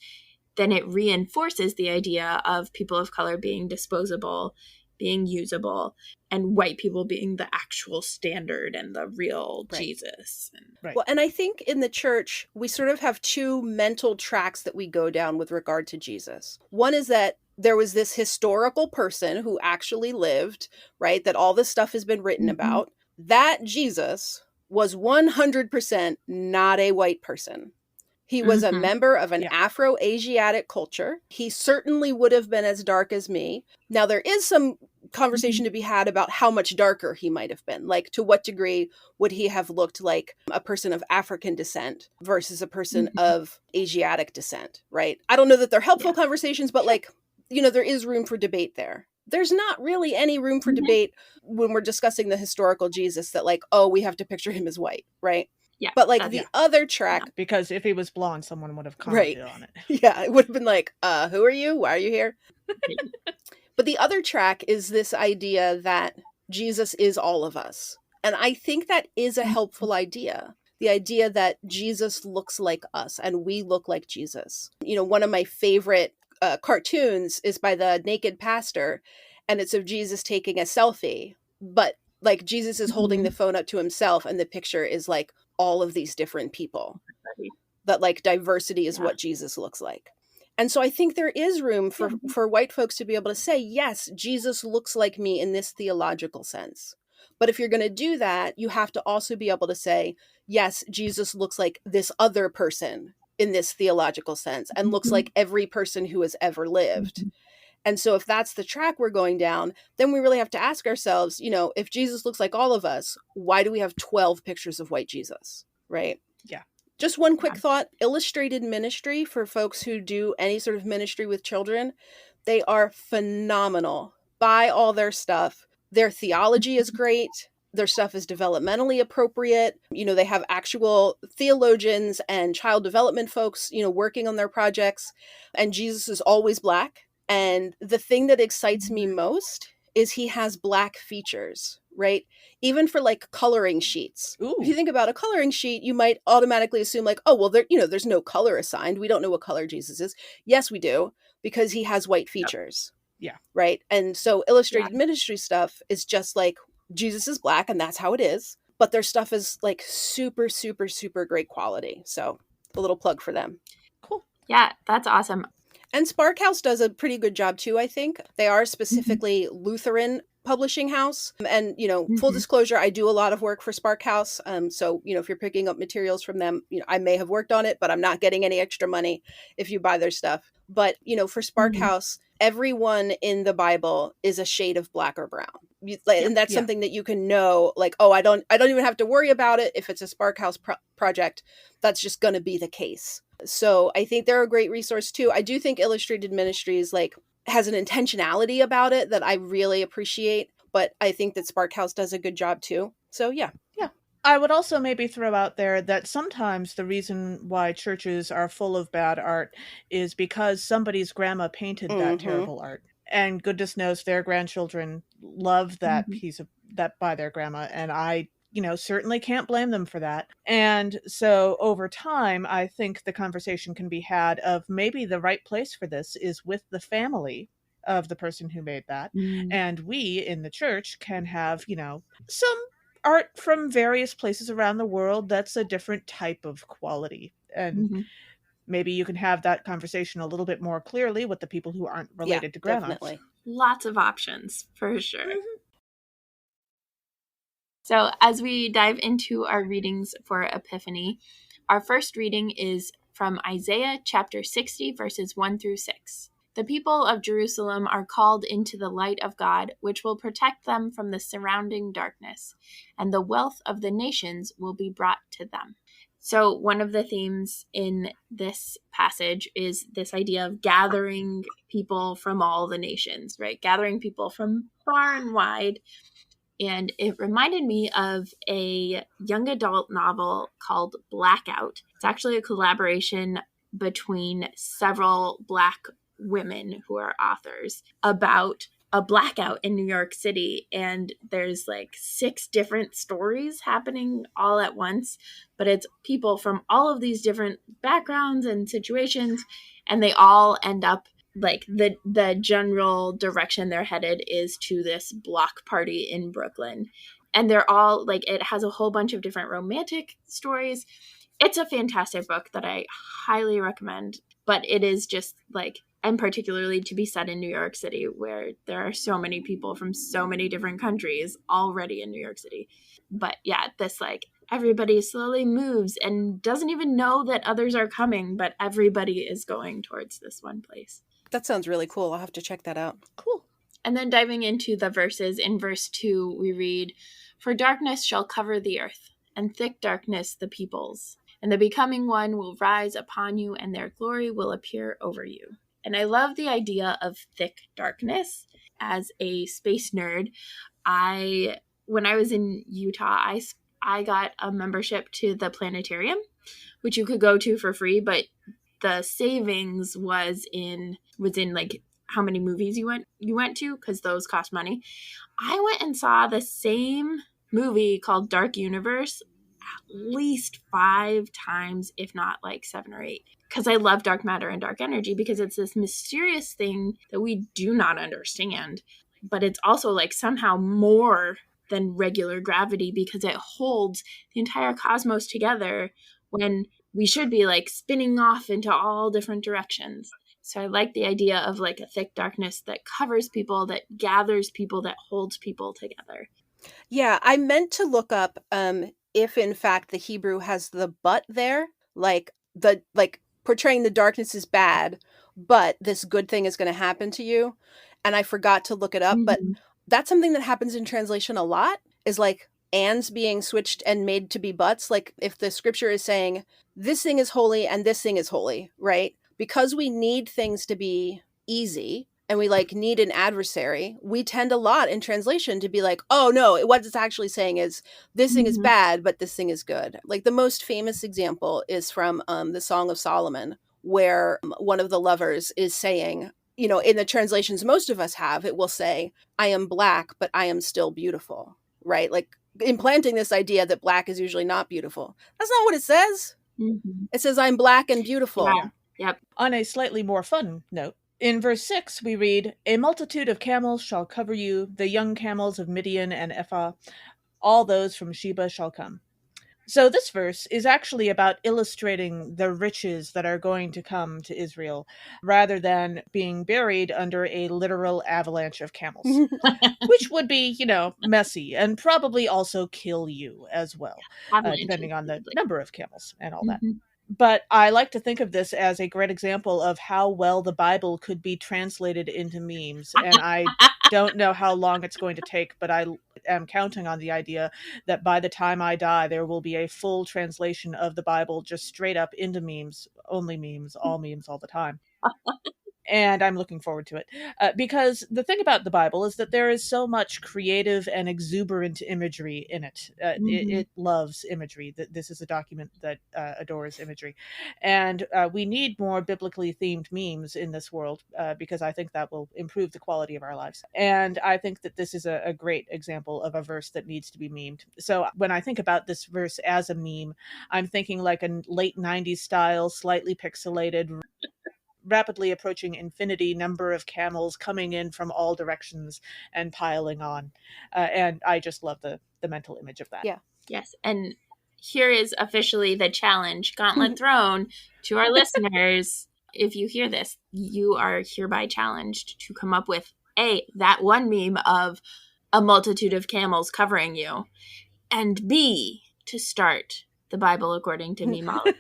then it reinforces the idea of people of color being disposable, being usable, and white people being the actual standard and the real Jesus. Well, and I think in the church, we sort of have two mental tracks that we go down with regard to Jesus. One is that there was this historical person who actually lived, right? That all this stuff has been written about. That Jesus was 100% not a white person. He was a member of an Afro-Asiatic culture. He certainly would have been as dark as me. Now, there is some conversation to be had about how much darker he might have been. Like, to what degree would he have looked like a person of African descent versus a person of Asiatic descent, right? I don't know that they're helpful conversations, but like, you know, there is room for debate there. There's not really any room for debate when we're discussing the historical Jesus that like, oh, we have to picture him as white, right? Yeah, but like the other track, because if he was blonde, someone would have commented on it. Yeah, it would have been like, who are you? Why are you here? But the other track is this idea that Jesus is all of us. And I think that is a helpful idea. The idea that Jesus looks like us and we look like Jesus. You know, one of my favorite cartoons is by the Naked Pastor, and it's of Jesus taking a selfie. But like Jesus is holding the phone up to himself, and the picture is like all of these different people. That like diversity is what Jesus looks like. And so I think there is room for white folks to be able to say, yes, Jesus looks like me in this theological sense. But if you're going to do that, you have to also be able to say, yes, Jesus looks like this other person in this theological sense and looks like every person who has ever lived. And so if that's the track we're going down, then we really have to ask ourselves, you know, if Jesus looks like all of us, why do we have 12 pictures of white Jesus, right? Yeah. Just one quick thought, illustrated ministry for folks who do any sort of ministry with children, they are phenomenal. Buy all their stuff. Their theology is great. Their stuff is developmentally appropriate. You know, they have actual theologians and child development folks, you know, working on their projects. And Jesus is always Black. And the thing that excites me most is he has Black features, right? Even for like coloring sheets. Ooh. If you think about a coloring sheet, you might automatically assume like, oh, well, there, you know, there's no color assigned. We don't know what color Jesus is. Yes, we do, because he has white features. Yeah. Right. And so illustrated ministry stuff is just like Jesus is Black and that's how it is. But their stuff is like super, super, super great quality. So a little plug for them. Cool. Yeah, that's awesome. And Spark House does a pretty good job too, I think. They are specifically Lutheran publishing house. And, you know, full disclosure, I do a lot of work for Spark House. So, you know, if you're picking up materials from them, you know, I may have worked on it, but I'm not getting any extra money if you buy their stuff. But, you know, for Spark House, everyone in the Bible is a shade of Black or brown. And that's something that you can know, like, oh, I don't even have to worry about it. If it's a Spark House project, that's just going to be the case. So I think they're a great resource too. I do think Illustrated Ministries like has an intentionality about it that I really appreciate, but I think that Spark House does a good job too. So yeah. I would also maybe throw out there that sometimes the reason why churches are full of bad art is because somebody's grandma painted that terrible art. And goodness knows their grandchildren love that piece of that by their grandma. And I, you know, certainly can't blame them for that. And so over time, I think the conversation can be had of maybe the right place for this is with the family of the person who made that. And we in the church can have, you know, some art from various places around the world that's a different type of quality. And maybe you can have that conversation a little bit more clearly with the people who aren't related to grandma. Definitely. Lots of options, for sure. So as we dive into our readings for Epiphany, our first reading is from Isaiah chapter 60, verses 1 through 6. The people of Jerusalem are called into the light of God, which will protect them from the surrounding darkness, and the wealth of the nations will be brought to them. So one of the themes in this passage is this idea of gathering people from all the nations, right? Gathering people from far and wide. And it reminded me of a young adult novel called Blackout. It's actually a collaboration between several Black women who are authors about a blackout in New York City. And there's like 6 different stories happening all at once, but it's people from all of these different backgrounds and situations, and they all end up like the general direction they're headed is to this block party in Brooklyn. And they're all like, it has a whole bunch of different romantic stories. It's a fantastic book that I highly recommend, but it is just like, and particularly to be set in New York City, where there are so many people from so many different countries already in New York City. But yeah, this like, everybody slowly moves and doesn't even know that others are coming, but everybody is going towards this one place. That sounds really cool. I'll have to check that out. Cool. And then diving into the verses, in verse 2, we read, "For darkness shall cover the earth, and thick darkness the peoples. And the becoming one will rise upon you, and their glory will appear over you." And I love the idea of thick darkness. As a space nerd, when I was in Utah, I got a membership to the planetarium, which you could go to for free, but the savings was in like how many movies you went to, because those cost money. I went and saw the same movie called Dark Universe at least 5 times, if not like 7 or 8, because I love dark matter and dark energy, because it's this mysterious thing that we do not understand, but it's also like somehow more than regular gravity, because it holds the entire cosmos together when we should be like spinning off into all different directions. So I like the idea of like a thick darkness that covers people, that gathers people, that holds people together. Yeah, I meant to look up if in fact the Hebrew has the but there, like portraying the darkness is bad, but this good thing is going to happen to you. And I forgot to look it up, but that's something that happens in translation a lot, is like ands being switched and made to be buts. Like if the scripture is saying this thing is holy and this thing is holy, right? Because we need things to be easy and we like need an adversary, we tend a lot in translation to be like, oh no, what it's actually saying is this thing is bad, but this thing is good. Like the most famous example is from the Song of Solomon, where one of the lovers is saying, you know, in the translations most of us have, it will say, I am black, but I am still beautiful, right? Like implanting this idea that black is usually not beautiful. That's not what it says. It says, I'm black and beautiful. Yeah. Yep. On a slightly more fun note, in verse 6, we read, "A multitude of camels shall cover you, the young camels of Midian and Ephah, all those from Sheba shall come." So this verse is actually about illustrating the riches that are going to come to Israel, rather than being buried under a literal avalanche of camels, which would be, you know, messy and probably also kill you as well, depending on the number of camels and all that. But I like to think of this as a great example of how well the Bible could be translated into memes. And I don't know how long it's going to take, but I am counting on the idea that by the time I die, there will be a full translation of the Bible just straight up into memes, only memes, all the time. And I'm looking forward to it. Because the thing about the Bible is that there is so much creative and exuberant imagery in it. It loves imagery. This is a document that adores imagery. And we need more biblically themed memes in this world, because I think that will improve the quality of our lives. And I think that this is a great example of a verse that needs to be memed. So when I think about this verse as a meme, I'm thinking like a late 90s style, slightly pixelated, rapidly approaching infinity number of camels coming in from all directions and piling on. And I just love the mental image of that. Yeah. Yes. And here is officially the challenge, gauntlet thrown to our listeners. If you hear this, you are hereby challenged to come up with that one meme of a multitude of camels covering you. and B, to start the Bible according to me, Molly.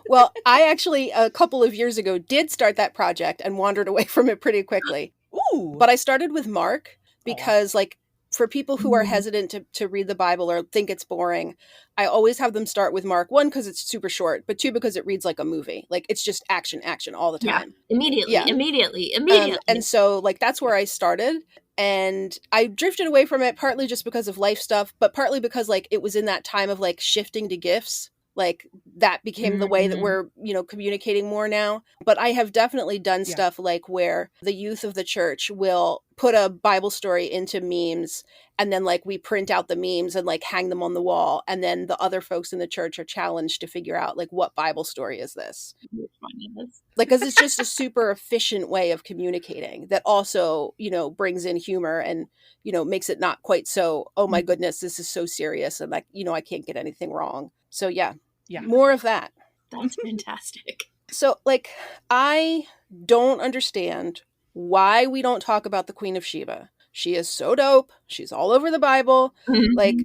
Well, I actually, a couple of years ago, did start that project and wandered away from it pretty quickly. Ooh. But I started with Mark because, like, for people who are hesitant to read the Bible or think it's boring, I always have them start with Mark. One, because it's super short, but two, because it reads like a movie. Like, it's just action, action all the time. Immediately. And so, like, that's where I started. And I drifted away from it partly just because of life stuff, but partly because, like, it was in that time of, like, shifting to gifts. Like, that became the way that we're, communicating more now. But I have definitely done stuff like where the youth of the church will put a Bible story into memes, and then, like, we print out the memes and, like, hang them on the wall. And then the other folks in the church are challenged to figure out, like, what Bible story is this? Like, because it's just a super efficient way of communicating that also, brings in humor and, makes it not quite so, oh my goodness, this is so serious. And, like, I can't get anything wrong. So yeah. More of that. That's fantastic. So, like, I don't understand why we don't talk about the Queen of Sheba. She is so dope. She's all over the Bible. Like,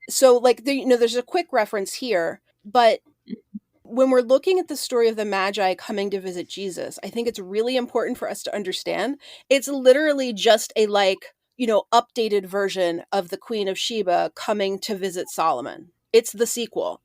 so, like, there's a quick reference here, but when we're looking at the story of the Magi coming to visit Jesus, I think it's really important for us to understand it's literally just a, like, updated version of the Queen of Sheba coming to visit Solomon. It's the sequel.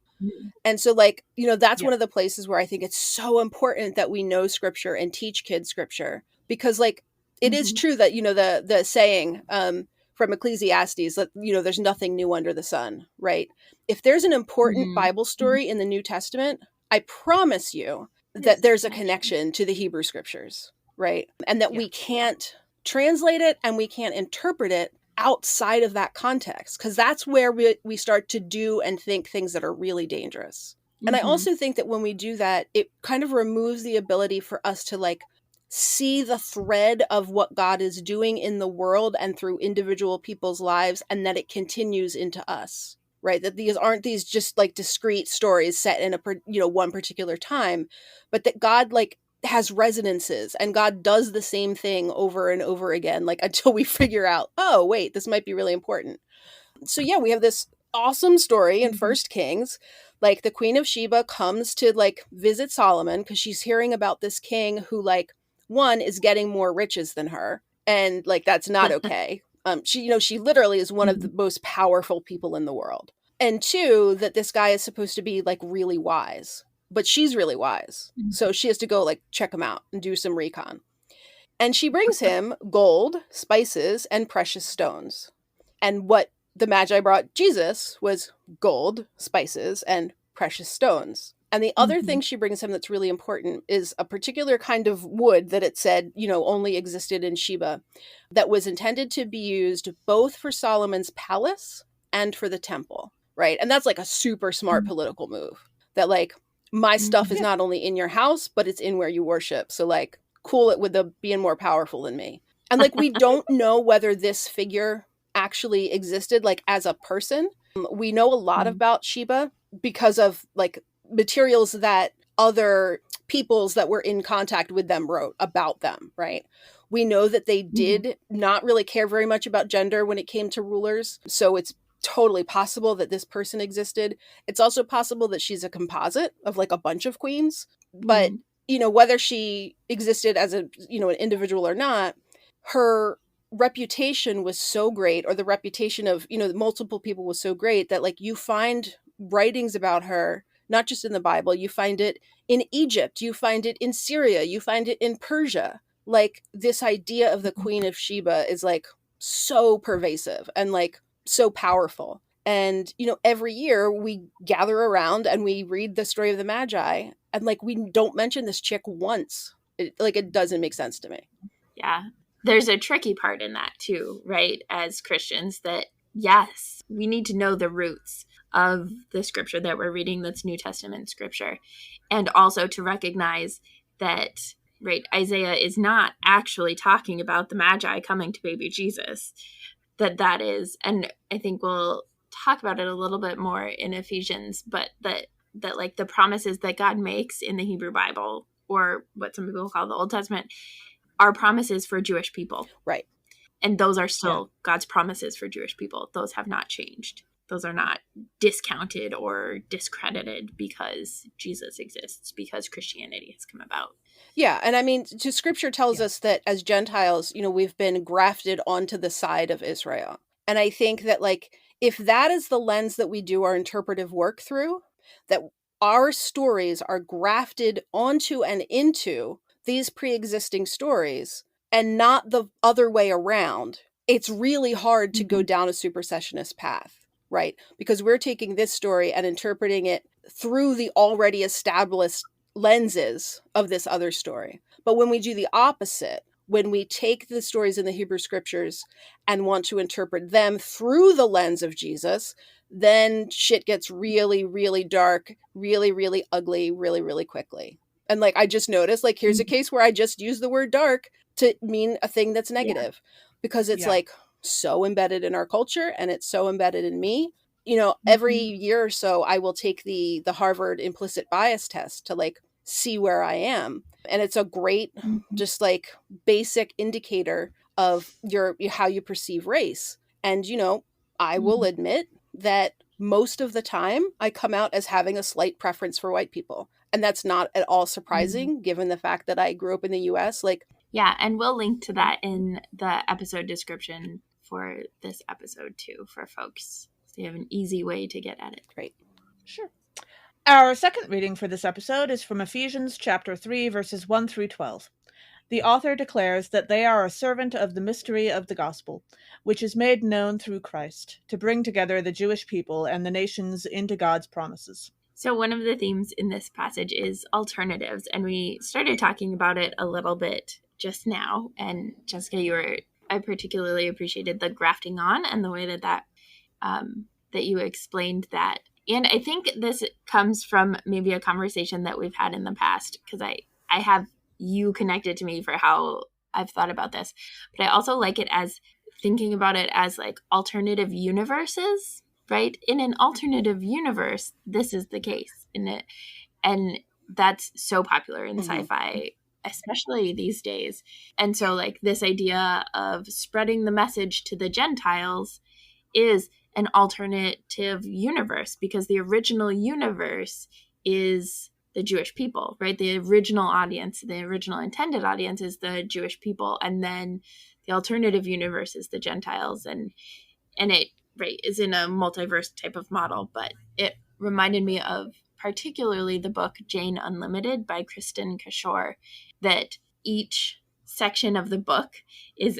And so, like, that's one of the places where I think it's so important that we know scripture and teach kids scripture, because, like, it is true that, the saying from Ecclesiastes that, there's nothing new under the sun, right? If there's an important Bible story in the New Testament, I promise you that there's a connection to the Hebrew scriptures, right? And that we can't translate it and we can't interpret it outside of that context, because that's where we start to do and think things that are really dangerous. And I also think that when we do that, it kind of removes the ability for us to, like, see the thread of what God is doing in the world and through individual people's lives, and that it continues into us, right? That these aren't these just, like, discrete stories set in a one particular time, but that God, like, has resonances, and God does the same thing over and over again, like, until we figure out, oh wait, this might be really important. So yeah, we have this awesome story in First Kings. Like, the Queen of Sheba comes to, like, visit Solomon because she's hearing about this king who, like, one, is getting more riches than her, and, like, that's not okay. She literally is one of the most powerful people in the world. And two, that this guy is supposed to be, like, really wise. But she's really wise. So she has to go, like, check him out and do some recon. And she brings him gold, spices, and precious stones. And what the Magi brought Jesus was gold, spices, and precious stones. And the other thing she brings him that's really important is a particular kind of wood that it said, only existed in Sheba, that was intended to be used both for Solomon's palace and for the temple, right? And that's, like, a super smart political move. That, like, my stuff is not only in your house, but it's in where you worship. So, like, cool it with the being more powerful than me. And, like, we don't know whether this figure actually existed, like, as a person. We know a lot about Sheba because of, like, materials that other peoples that were in contact with them wrote about them, right? We know that they did not really care very much about gender when it came to rulers. So it's totally possible that this person existed. It's also possible that she's a composite of, like, a bunch of queens. But, whether she existed as an individual or not, her reputation was so great, or the reputation of, multiple people was so great, that, like, you find writings about her, not just in the Bible, you find it in Egypt, you find it in Syria, you find it in Persia. Like, this idea of the Queen of Sheba is, like, so pervasive and, like, so powerful. And, every year we gather around and we read the story of the Magi, and, like, we don't mention this chick once. It doesn't make sense to me. Yeah. There's a tricky part in that too, right? As Christians, that yes, we need to know the roots of the scripture that we're reading, that's New Testament scripture. And also to recognize that, right, Isaiah is not actually talking about the Magi coming to baby Jesus. That is, and I think we'll talk about it a little bit more in Ephesians, but that like the promises that God makes in the Hebrew Bible, or what some people call the Old Testament, are promises for Jewish people. Right. And those are still God's promises for Jewish people. Those have not changed. those are not discounted or discredited because Jesus exists, because Christianity has come about. Yeah, and I mean, scripture tells us that as Gentiles, we've been grafted onto the side of Israel. And I think that, like, if that is the lens that we do our interpretive work through, that our stories are grafted onto and into these pre-existing stories and not the other way around, it's really hard to go down a supersessionist path, right? Because we're taking this story and interpreting it through the already established lenses of this other story. But when we do the opposite, when we take the stories in the Hebrew scriptures and want to interpret them through the lens of Jesus, then shit gets really, really dark, really, really ugly, really, really quickly. And like, I just noticed, like, here's a case where I just used the word dark to mean a thing that's negative, because it's like so embedded in our culture and it's so embedded in me. Every year or so I will take the Harvard implicit bias test to like see where I am. And it's a great, just like basic indicator of how you perceive race. And, I will admit that most of the time I come out as having a slight preference for white people. And that's not at all surprising given the fact that I grew up in the US. Like, yeah, and we'll link to that in the episode description for this episode too, for folks. So you have an easy way to get at it. Great. Sure. Our second reading for this episode is from Ephesians chapter 3, verses 1 through 12. The author declares that they are a servant of the mystery of the gospel, which is made known through Christ, to bring together the Jewish people and the nations into God's promises. So one of the themes in this passage is alternatives, and we started talking about it a little bit just now. And Jessica, I particularly appreciated the grafting on and the way that you explained that. And I think this comes from maybe a conversation that we've had in the past, because I have you connected to me for how I've thought about this. But I also like it as thinking about it as like alternative universes, right? In an alternative universe, this is the case in it. And that's so popular in sci-fi, especially these days. And so like this idea of spreading the message to the Gentiles is an alternative universe, because the original universe is the Jewish people, right? The original audience, the original intended audience is the Jewish people. And then the alternative universe is the Gentiles. And it, right, is in a multiverse type of model. But it reminded me of particularly the book Jane Unlimited by Kristen Kishore, that each section of the book is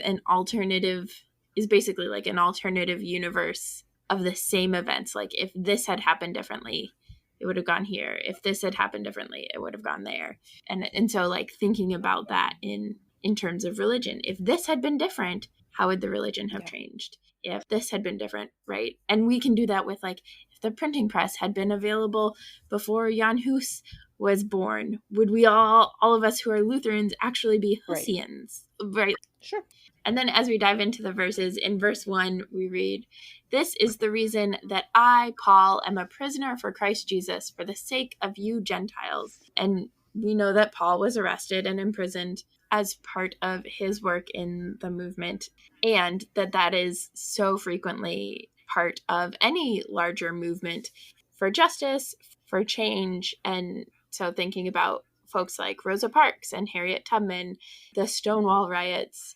basically like an alternative universe of the same events. Like if this had happened differently, it would have gone here. If this had happened differently, it would have gone there. And so like thinking about that in terms of religion, if this had been different, how would the religion have changed? If this had been different, right? And we can do that with like, if the printing press had been available before Jan Hus was born, would we all of us who are Lutherans actually be Hussians? Right. Sure. And then as we dive into the verses, in verse 1, we read, "This is the reason that I, Paul, am a prisoner for Christ Jesus for the sake of you Gentiles." And we know that Paul was arrested and imprisoned as part of his work in the movement, and that is so frequently part of any larger movement for justice, for change. And so thinking about folks like Rosa Parks and Harriet Tubman, the Stonewall riots,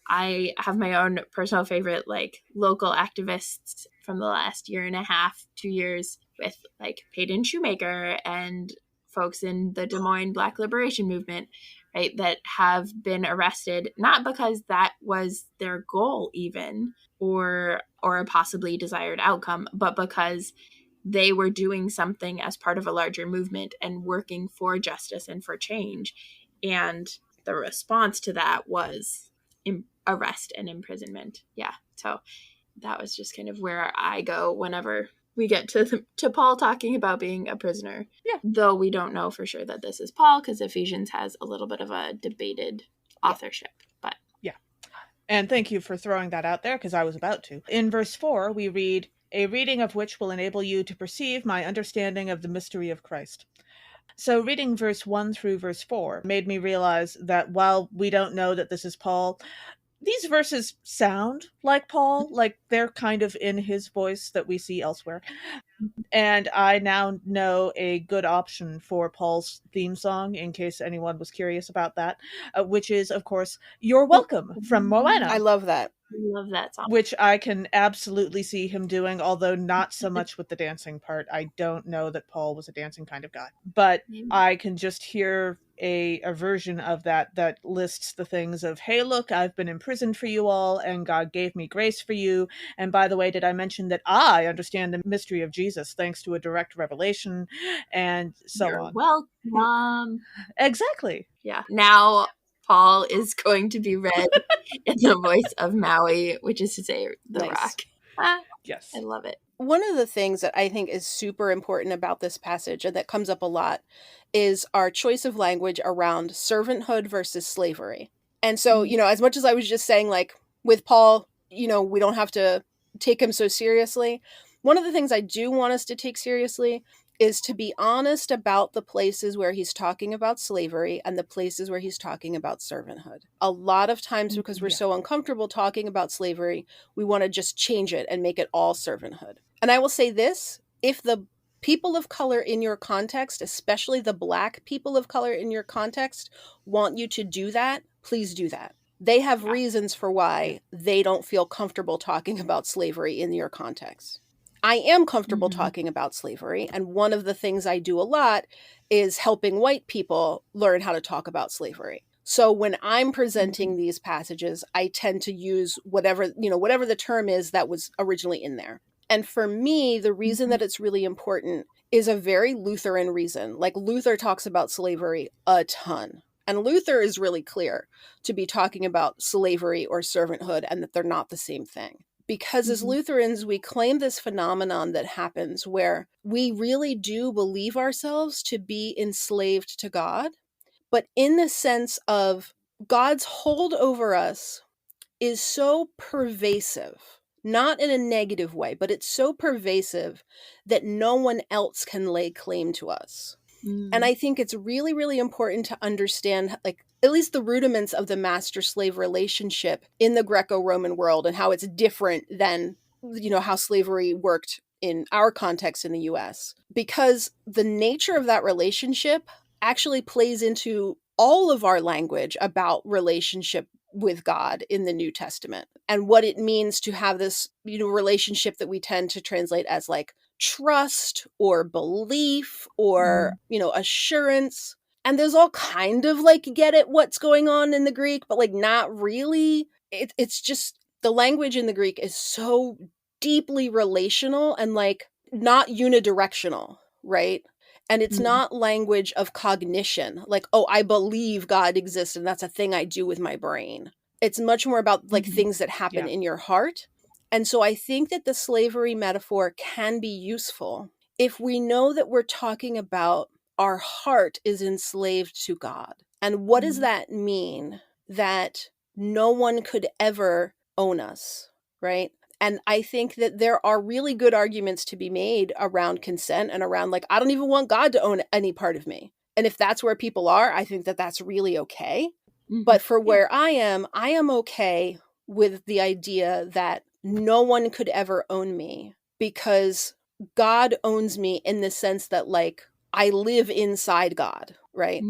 I have my own personal favorite, like local activists from the last year and a half, 2 years, with like Peyton Shoemaker and folks in the Des Moines Black Liberation Movement, right, that have been arrested, not because that was their goal even, or a possibly desired outcome, but because they were doing something as part of a larger movement and working for justice and for change. And the response to that was arrest and imprisonment. Yeah. So that was just kind of where I go whenever we get to Paul talking about being a prisoner. Yeah. Though we don't know for sure that this is Paul, because Ephesians has a little bit of a debated authorship. But yeah. And thank you for throwing that out there, because I was about to. In verse 4, we read, "A reading of which will enable you to perceive my understanding of the mystery of Christ." So reading verse 1 through verse 4 made me realize that while we don't know that this is Paul, these verses sound like Paul, like they're kind of in his voice that we see elsewhere. And I now know a good option for Paul's theme song, in case anyone was curious about that, which is, of course, You're Welcome from I Moana, love that. I love that song. which I can absolutely see him doing, although not so much with the dancing part. I don't know that Paul was a dancing kind of guy. But I can just hear a version of that lists the things of, hey, look, I've been imprisoned for you all, and God gave me grace for you. And by the way, did I mention that I understand the mystery of Jesus thanks to a direct revelation, and so You're on. welcome. Exactly. Yeah. Now Paul is going to be read in the voice of Maui, which is to say the Nice. Rock. Ah, Yes. I love it. One of the things that I think is super important about this passage, and that comes up a lot, is our choice of language around servanthood versus slavery. And so, as much as I was just saying, like, with Paul, we don't have to take him so seriously. One of the things I do want us to take seriously is to be honest about the places where he's talking about slavery and the places where he's talking about servanthood. A lot of times, because we're so uncomfortable talking about slavery, we want to just change it and make it all servanthood. And I will say this, if the people of color in your context, especially the Black people of color in your context, want you to do that, please do that. They have reasons for why they don't feel comfortable talking about slavery in your context. I am comfortable talking about slavery, and one of the things I do a lot is helping white people learn how to talk about slavery. So when I'm presenting these passages, I tend to use whatever the term is that was originally in there. And for me, the reason that it's really important is a very Lutheran reason. Like, Luther talks about slavery a ton. And Luther is really clear to be talking about slavery or servanthood and that they're not the same thing. Because as Lutherans, we claim this phenomenon that happens where we really do believe ourselves to be enslaved to God, but in the sense of God's hold over us is so pervasive, not in a negative way, but it's so pervasive that no one else can lay claim to us. And I think it's really, really important to understand, like, at least the rudiments of the master-slave relationship in the Greco-Roman world and how it's different than, how slavery worked in our context in the US. Because the nature of that relationship actually plays into all of our language about relationship with God in the New Testament and what it means to have this, relationship that we tend to translate as like trust or belief or, assurance. And there's all kind of like get it what's going on in the Greek, but like not really. It's just the language in the Greek is so deeply relational and like not unidirectional, right? And it's not language of cognition, like, oh, I believe God exists and that's a thing I do with my brain. It's much more about like things that happen in your heart. And so I think that the slavery metaphor can be useful if we know that we're talking about our heart is enslaved to God. And what does that mean? That no one could ever own us, right? And I think that there are really good arguments to be made around consent and around like, I don't even want God to own any part of me. And if that's where people are, I think that that's really okay. But for where I am okay with the idea that no one could ever own me because God owns me in the sense that like I live inside God, right?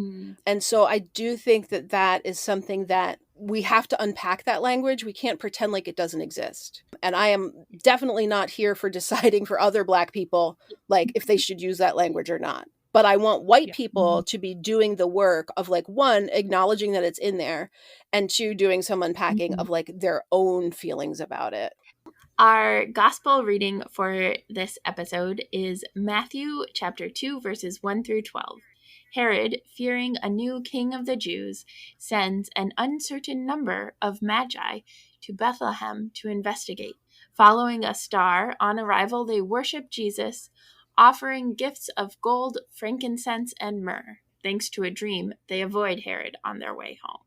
And so I do think that that is something that we have to unpack that language. We can't pretend like it doesn't exist. And I am definitely not here for deciding for other Black people, like if they should use that language or not. But I want white people to be doing the work of like, one, acknowledging that it's in there, and two, doing some unpacking of like their own feelings about it. Our gospel reading for this episode is Matthew chapter 2, verses 1 through 12. Herod, fearing a new king of the Jews, sends an uncertain number of magi to Bethlehem to investigate. Following a star, on arrival they worship Jesus, offering gifts of gold, frankincense, and myrrh. Thanks to a dream, they avoid Herod on their way home.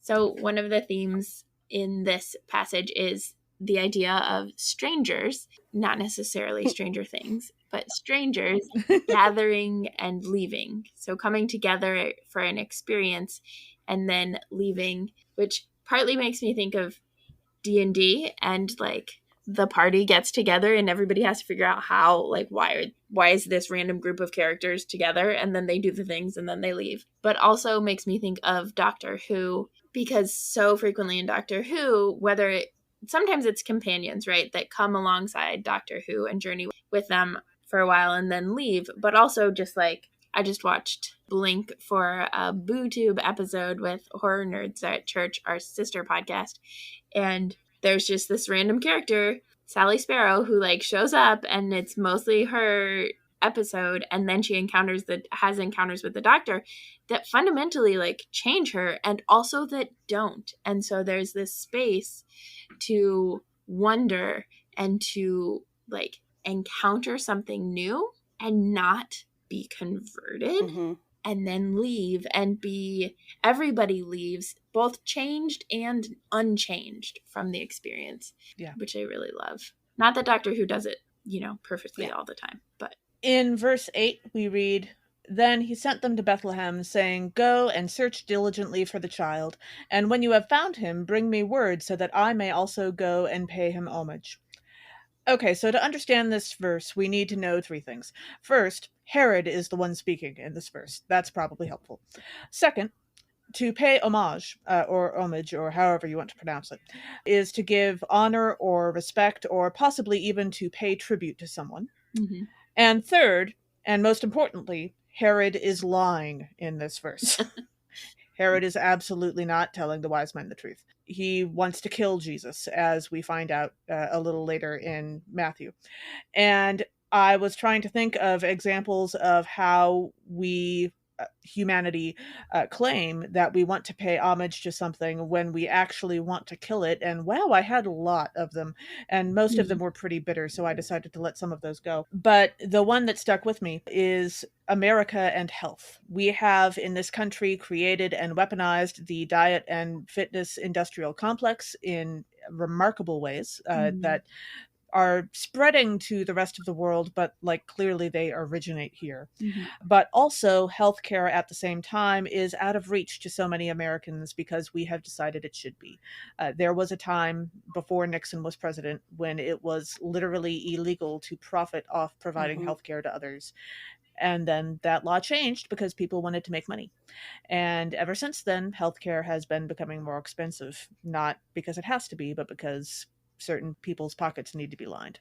So one of the themes in this passage is the idea of strangers, not necessarily Stranger Things, but strangers gathering and leaving. So coming together for an experience and then leaving, which partly makes me think of D&D and like the party gets together and everybody has to figure out how, like, why is this random group of characters together, and then they do the things and then they leave. But also makes me think of Doctor Who, because so frequently in Doctor Who, sometimes it's companions, right, that come alongside Doctor Who and journey with them for a while and then leave, but also just like, I just watched Blink for a BooTube episode with Horror Nerds at Church, our sister podcast. And there's just this random character, Sally Sparrow, who like shows up, and it's mostly her episode. And then she has encounters with the Doctor that fundamentally like change her, and also that don't. And so there's this space to wonder and to like encounter something new and not be converted, Mm-hmm. and then leave and everybody leaves both changed and unchanged from the experience. Yeah. Which I really love. Not that Doctor Who does it, perfectly all the time, but in verse 8 we read, "Then he sent them to Bethlehem, saying, 'Go and search diligently for the child, and when you have found him, bring me word so that I may also go and pay him homage.'" Okay, so to understand this verse, we need to know 3 things. First, Herod is the one speaking in this verse. That's probably helpful. Second, to pay homage, or homage, or however you want to pronounce it, is to give honor or respect, or possibly even to pay tribute to someone. mm-hmm. And third, and most importantly, Herod is lying in this verse. Herod is absolutely not telling the wise men the truth. He wants to kill Jesus, as we find out a little later in Matthew. And I was trying to think of examples of how we, humanity, claim that we want to pay homage to something when we actually want to kill it. And wow, I had a lot of them, and most of them were pretty bitter, so I decided to let some of those go. But the one that stuck with me is America and health. We have in this country created and weaponized the diet and fitness industrial complex in remarkable ways that are spreading to the rest of the world, but like clearly they originate here. Mm-hmm. But also healthcare at the same time is out of reach to so many Americans because we have decided it should be. There was a time before Nixon was president when it was literally illegal to profit off providing healthcare to others. And then that law changed because people wanted to make money. And ever since then, healthcare has been becoming more expensive, not because it has to be, but because certain people's pockets need to be lined.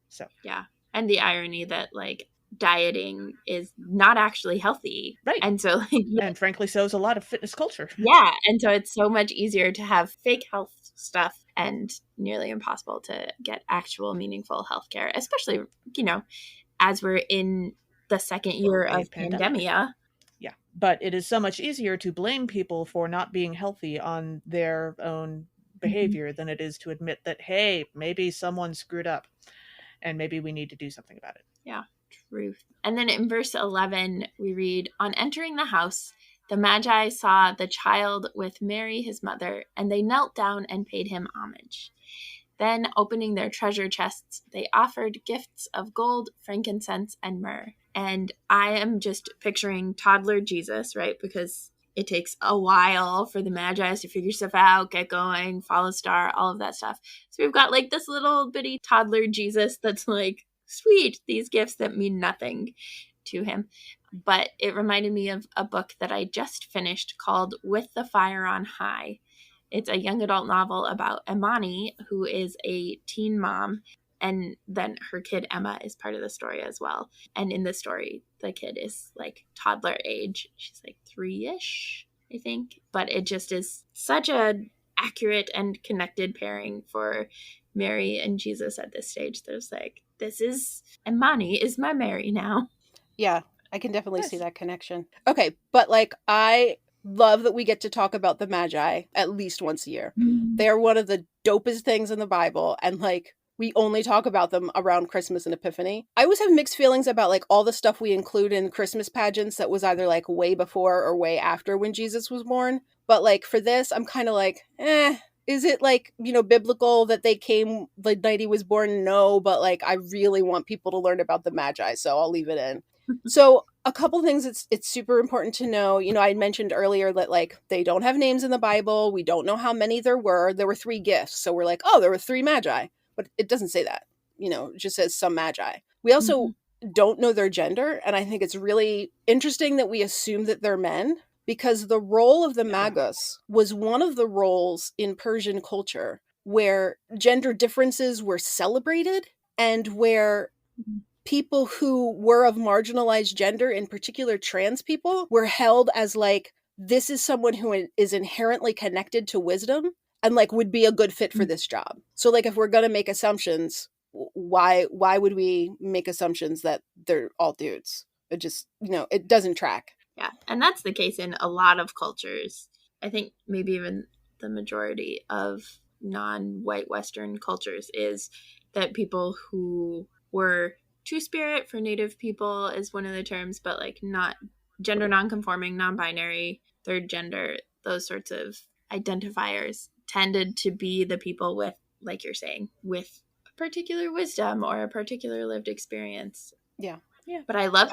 So yeah, and the irony that like dieting is not actually healthy, right? And so like, and frankly, so is a lot of fitness culture. Yeah, and so it's so much easier to have fake health stuff and nearly impossible to get actual meaningful healthcare, especially as we're in the second year of pandemic. Yeah, but it is so much easier to blame people for not being healthy on their own behavior than it is to admit that, hey, maybe someone screwed up and maybe we need to do something about it. Yeah, truth. And then in verse 11, we read, "On entering the house, the Magi saw the child with Mary, his mother, and they knelt down and paid him homage. Then, opening their treasure chests, they offered gifts of gold, frankincense, and myrrh." And I am just picturing toddler Jesus, right? Because it takes a while for the Magi to figure stuff out, get going, follow star, all of that stuff. So we've got like this little bitty toddler Jesus that's like, sweet, these gifts that mean nothing to him. But it reminded me of a book that I just finished called With the Fire on High. It's a young adult novel about Imani, who is a teen mom. And then her kid, Emma, is part of the story as well. And in the story, the kid is like toddler age. She's like 3-ish, I think. But it just is such a accurate and connected pairing for Mary and Jesus at this stage. There's like, Imani is my Mary now. Yeah, I can definitely see that connection. Okay, but like I love that we get to talk about the Magi at least once a year. They are one of the dopest things in the Bible, and like we only talk about them around Christmas and Epiphany. I always have mixed feelings about like all the stuff we include in Christmas pageants that was either like way before or way after when Jesus was born. But like for this, I'm kind of like, Is it like, biblical that they came the night he was born? No, but like I really want people to learn about the Magi, so I'll leave it in. So a couple things it's super important to know. I mentioned earlier that like they don't have names in the Bible. We don't know how many there were. There were 3 gifts. So we're like, oh, there were 3 Magi. But it doesn't say that. It just says some Magi. We also don't know their gender, and I think it's really interesting that we assume that they're men, because the role of the Magus was one of the roles in Persian culture where gender differences were celebrated, and where people who were of marginalized gender, in particular trans people, were held as like, this is someone who is inherently connected to wisdom and like would be a good fit for this job. So like if we're going to make assumptions, why would we make assumptions that they're all dudes? It just, it doesn't track. Yeah, and that's the case in a lot of cultures. I think maybe even the majority of non-white Western cultures is that people who were two-spirit for Native people is one of the terms, but like not gender non-conforming, non-binary, third gender, those sorts of identifiers tended to be the people with, like you're saying, with a particular wisdom or a particular lived experience. Yeah. Yeah. But I love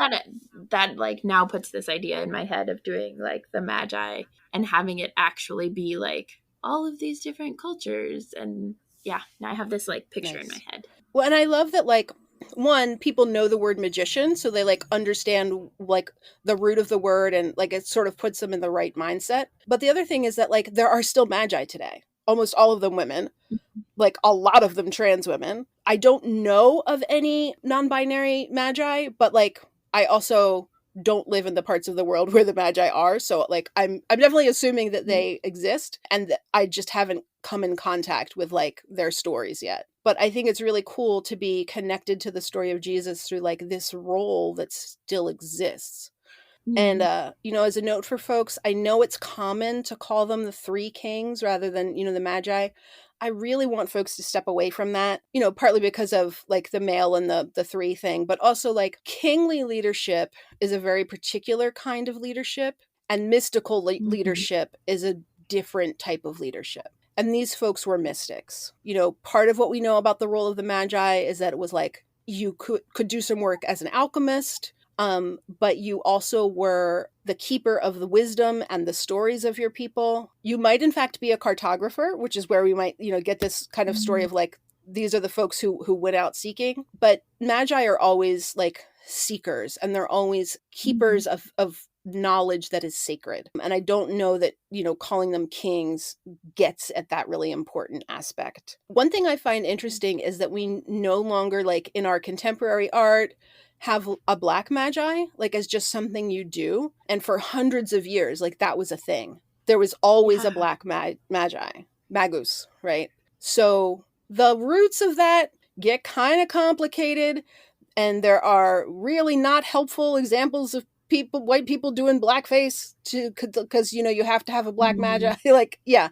that like now puts this idea in my head of doing like the Magi and having it actually be like all of these different cultures. And yeah, now I have this like picture in my head. Well, and I love that like, one, people know the word magician, so they like understand like the root of the word, and like it sort of puts them in the right mindset. But the other thing is that like there are still Magi today, almost all of them women, like a lot of them trans women. I don't know of any non-binary Magi, but like I also don't live in the parts of the world where the Magi are, so like I'm definitely assuming that they exist, and that I just haven't come in contact with like their stories yet. But I think it's really cool to be connected to the story of Jesus through like this role that still exists. And as a note for folks, I know it's common to call them the 3 kings rather than, the Magi. I really want folks to step away from that, partly because of like the male and the 3 thing, but also like kingly leadership is a very particular kind of leadership, and mystical leadership is a different type of leadership. And these folks were mystics. Part of what we know about the role of the Magi is that it was like you could do some work as an alchemist, but you also were the keeper of the wisdom and the stories of your people. You might, in fact, be a cartographer, which is where we might, get this kind of story of like, these are the folks who went out seeking. But Magi are always like seekers, and they're always keepers of knowledge that is sacred. And I don't know that, calling them kings gets at that really important aspect. One thing I find interesting is that we no longer, like in our contemporary art, have a black Magi like as just something you do. And for hundreds of years, like that was a thing. There was always a black Magi, Magus, right? So the roots of that get kind of complicated, and there are really not helpful examples of white people doing blackface because you have to have a black Magi. Like, yeah.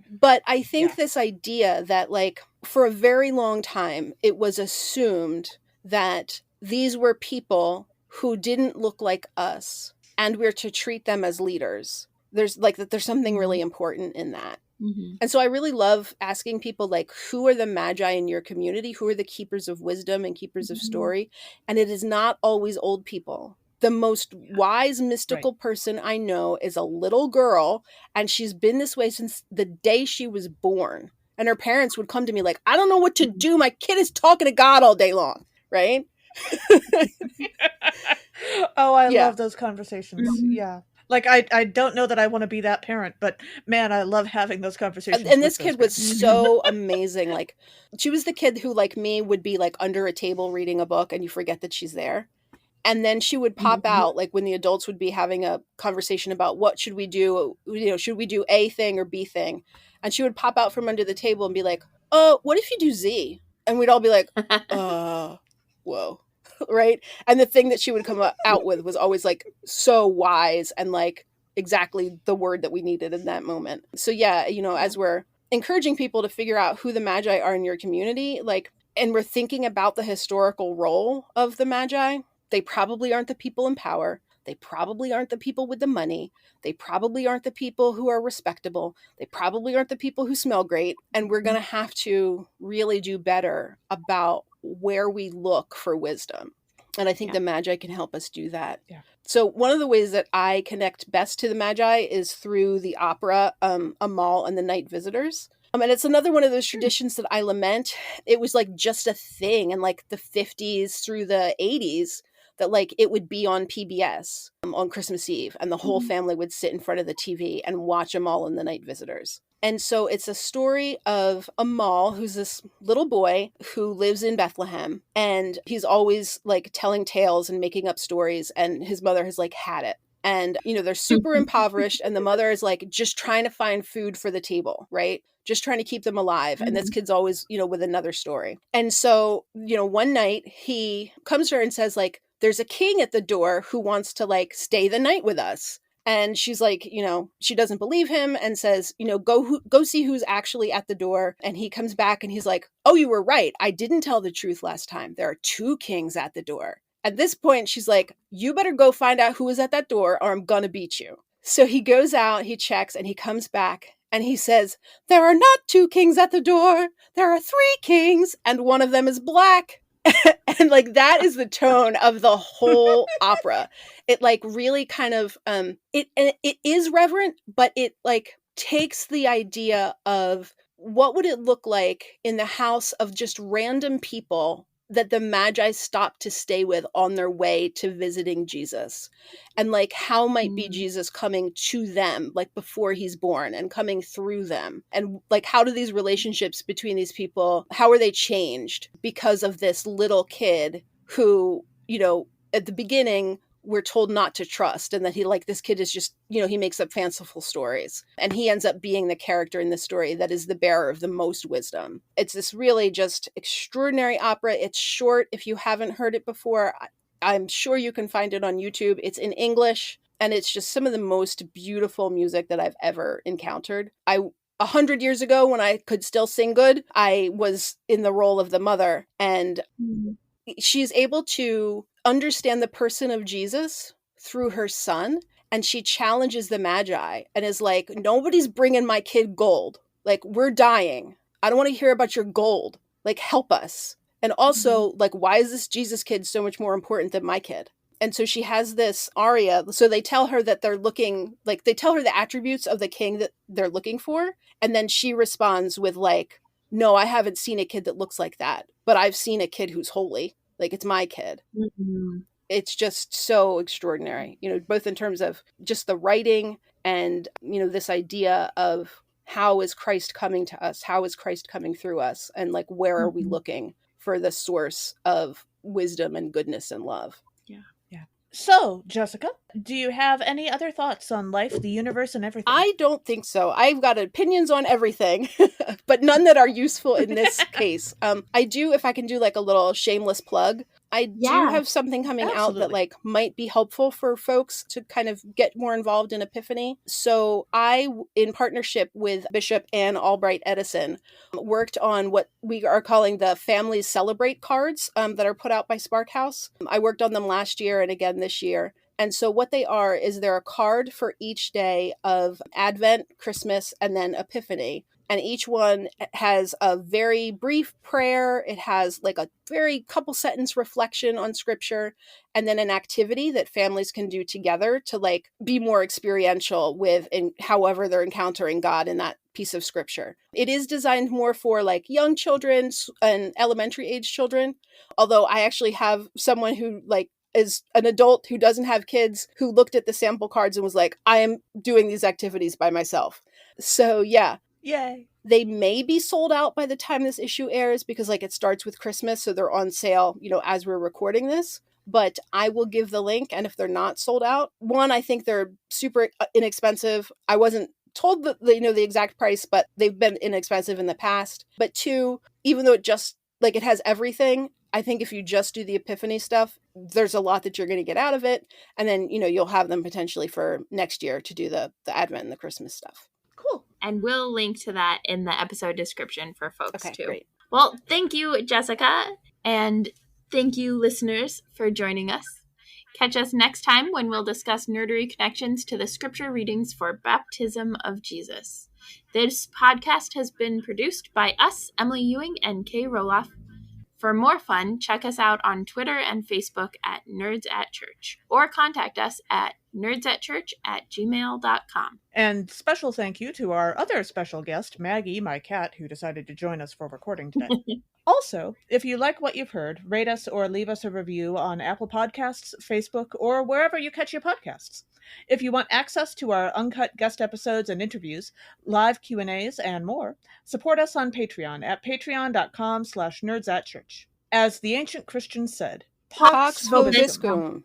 But I think this idea that like for a very long time it was assumed that these were people who didn't look like us, and we're to treat them as leaders. There's something really important in that. And so I really love asking people like, who are the Magi in your community? Who are the keepers of wisdom and keepers of story? And it is not always old people. The most wise, mystical person I know is a little girl, and she's been this way since the day she was born. And her parents would come to me like, I don't know what to do. My kid is talking to God all day long, right? Oh, I love those conversations. Yeah. Like, I don't know that I want to be that parent, but man, I love having those conversations. And this kid was so amazing. Like, she was the kid who, like me, would be like under a table reading a book and you forget that she's there. And then she would pop out, like when the adults would be having a conversation about what should we do, should we do A thing or B thing? And she would pop out from under the table and be like, oh, what if you do Z? And we'd all be like, whoa. Right? And the thing that she would come out with was always like so wise and like exactly the word that we needed in that moment. So yeah, as we're encouraging people to figure out who the Magi are in your community, like, and we're thinking about the historical role of the Magi, they probably aren't the people in power. They probably aren't the people with the money. They probably aren't the people who are respectable. They probably aren't the people who smell great. And we're going to have to really do better about where we look for wisdom. And I think the Magi can help us do that. Yeah. So one of the ways that I connect best to the Magi is through the opera, Amal and the Night Visitors. And it's another one of those traditions that I lament. It was like just a thing in like the 50s through the 80s that like it would be on PBS on Christmas Eve, and the whole family would sit in front of the TV and watch Amal and the Night Visitors. And so it's a story of Amal, who's this little boy who lives in Bethlehem, and he's always like telling tales and making up stories, and his mother has like had it. And, they're super impoverished, and the mother is like just trying to find food for the table, right? Just trying to keep them alive. And this kid's always, with another story. And so, one night he comes to her and says like, there's a king at the door who wants to like stay the night with us. And she's like, she doesn't believe him and says, go see who's actually at the door. And he comes back and he's like, oh, you were right. I didn't tell the truth last time. There are 2 kings at the door. At this point, she's like, you better go find out who is at that door or I'm going to beat you. So he goes out, he checks, and he comes back and he says, there are not 2 kings at the door. There are 3 kings and one of them is black. And like that is the tone of the whole opera. It like really kind of it is reverent, but it like takes the idea of what would it look like in the house of just random people that the Magi stopped to stay with on their way to visiting Jesus. And like how might be Jesus coming to them like before he's born and coming through them, and like how do these relationships between these people, how are they changed because of this little kid who, at the beginning we're told not to trust, and that this kid is just, he makes up fanciful stories, and he ends up being the character in the story that is the bearer of the most wisdom. It's this really just extraordinary opera. It's short. If you haven't heard it before, I'm sure you can find it on YouTube. It's in English, and it's just some of the most beautiful music that I've ever encountered. 100 years ago, when I could still sing good, I was in the role of the mother, and she's able to understand the person of Jesus through her son, and she challenges the Magi and is like, nobody's bringing my kid gold. Like, we're dying. I don't want to hear about your gold. Like, help us. And also, like, why is this Jesus kid so much more important than my kid? And so she has this aria. So they tell her that they tell her the attributes of the king that they're looking for. And then she responds with like, no, I haven't seen a kid that looks like that, but I've seen a kid who's holy. Like, it's my kid. It's just so extraordinary, both in terms of just the writing and, this idea of how is Christ coming to us? How is Christ coming through us? And like, where are we looking for the source of wisdom and goodness and love? So, Jessica, do you have any other thoughts on life, the universe, and everything? I don't think so. I've got opinions on everything, but none that are useful in this case. I do, if I can do like a little shameless plug, I do have something coming out that like might be helpful for folks to kind of get more involved in Epiphany. So I, in partnership with Bishop Ann Albright Edison, worked on what we are calling the Families Celebrate cards that are put out by Spark House. I worked on them last year and again this year. And so what they are is they're a card for each day of Advent, Christmas, and then Epiphany. And each one has a very brief prayer. It has like a very couple sentence reflection on scripture, and then an activity that families can do together to like be more experiential with in however they're encountering God in that piece of scripture. It is designed more for like young children and elementary age children. Although I actually have someone who like is an adult who doesn't have kids who looked at the sample cards and was like, I am doing these activities by myself. So yeah. Yay. They may be sold out by the time this issue airs because like it starts with Christmas. So they're on sale, as we're recording this. But I will give the link. And if they're not sold out, one, I think they're super inexpensive. I wasn't told the exact price, but they've been inexpensive in the past. But two, even though it just like it has everything, I think if you just do the Epiphany stuff, there's a lot that you're going to get out of it. And then, you'll have them potentially for next year to do the Advent and the Christmas stuff. Cool. And we'll link to that in the episode description for folks too. Great. Well, thank you, Jessica. And thank you, listeners, for joining us. Catch us next time when we'll discuss nerdery connections to the scripture readings for Baptism of Jesus. This podcast has been produced by us, Emily Ewing and Kay Roloff. For more fun, check us out on Twitter and Facebook at Nerds at Church, or contact us at nerdsatchurch@gmail.com. And special thank you to our other special guest, Maggie, my cat, who decided to join us for recording today. Also, if you like what you've heard, rate us or leave us a review on Apple Podcasts, Facebook, or wherever you catch your podcasts. If you want access to our uncut guest episodes and interviews, live Q&As, and more, support us on Patreon at patreon.com/nerdsatchurch. As the ancient Christians said, Pax vobiscum.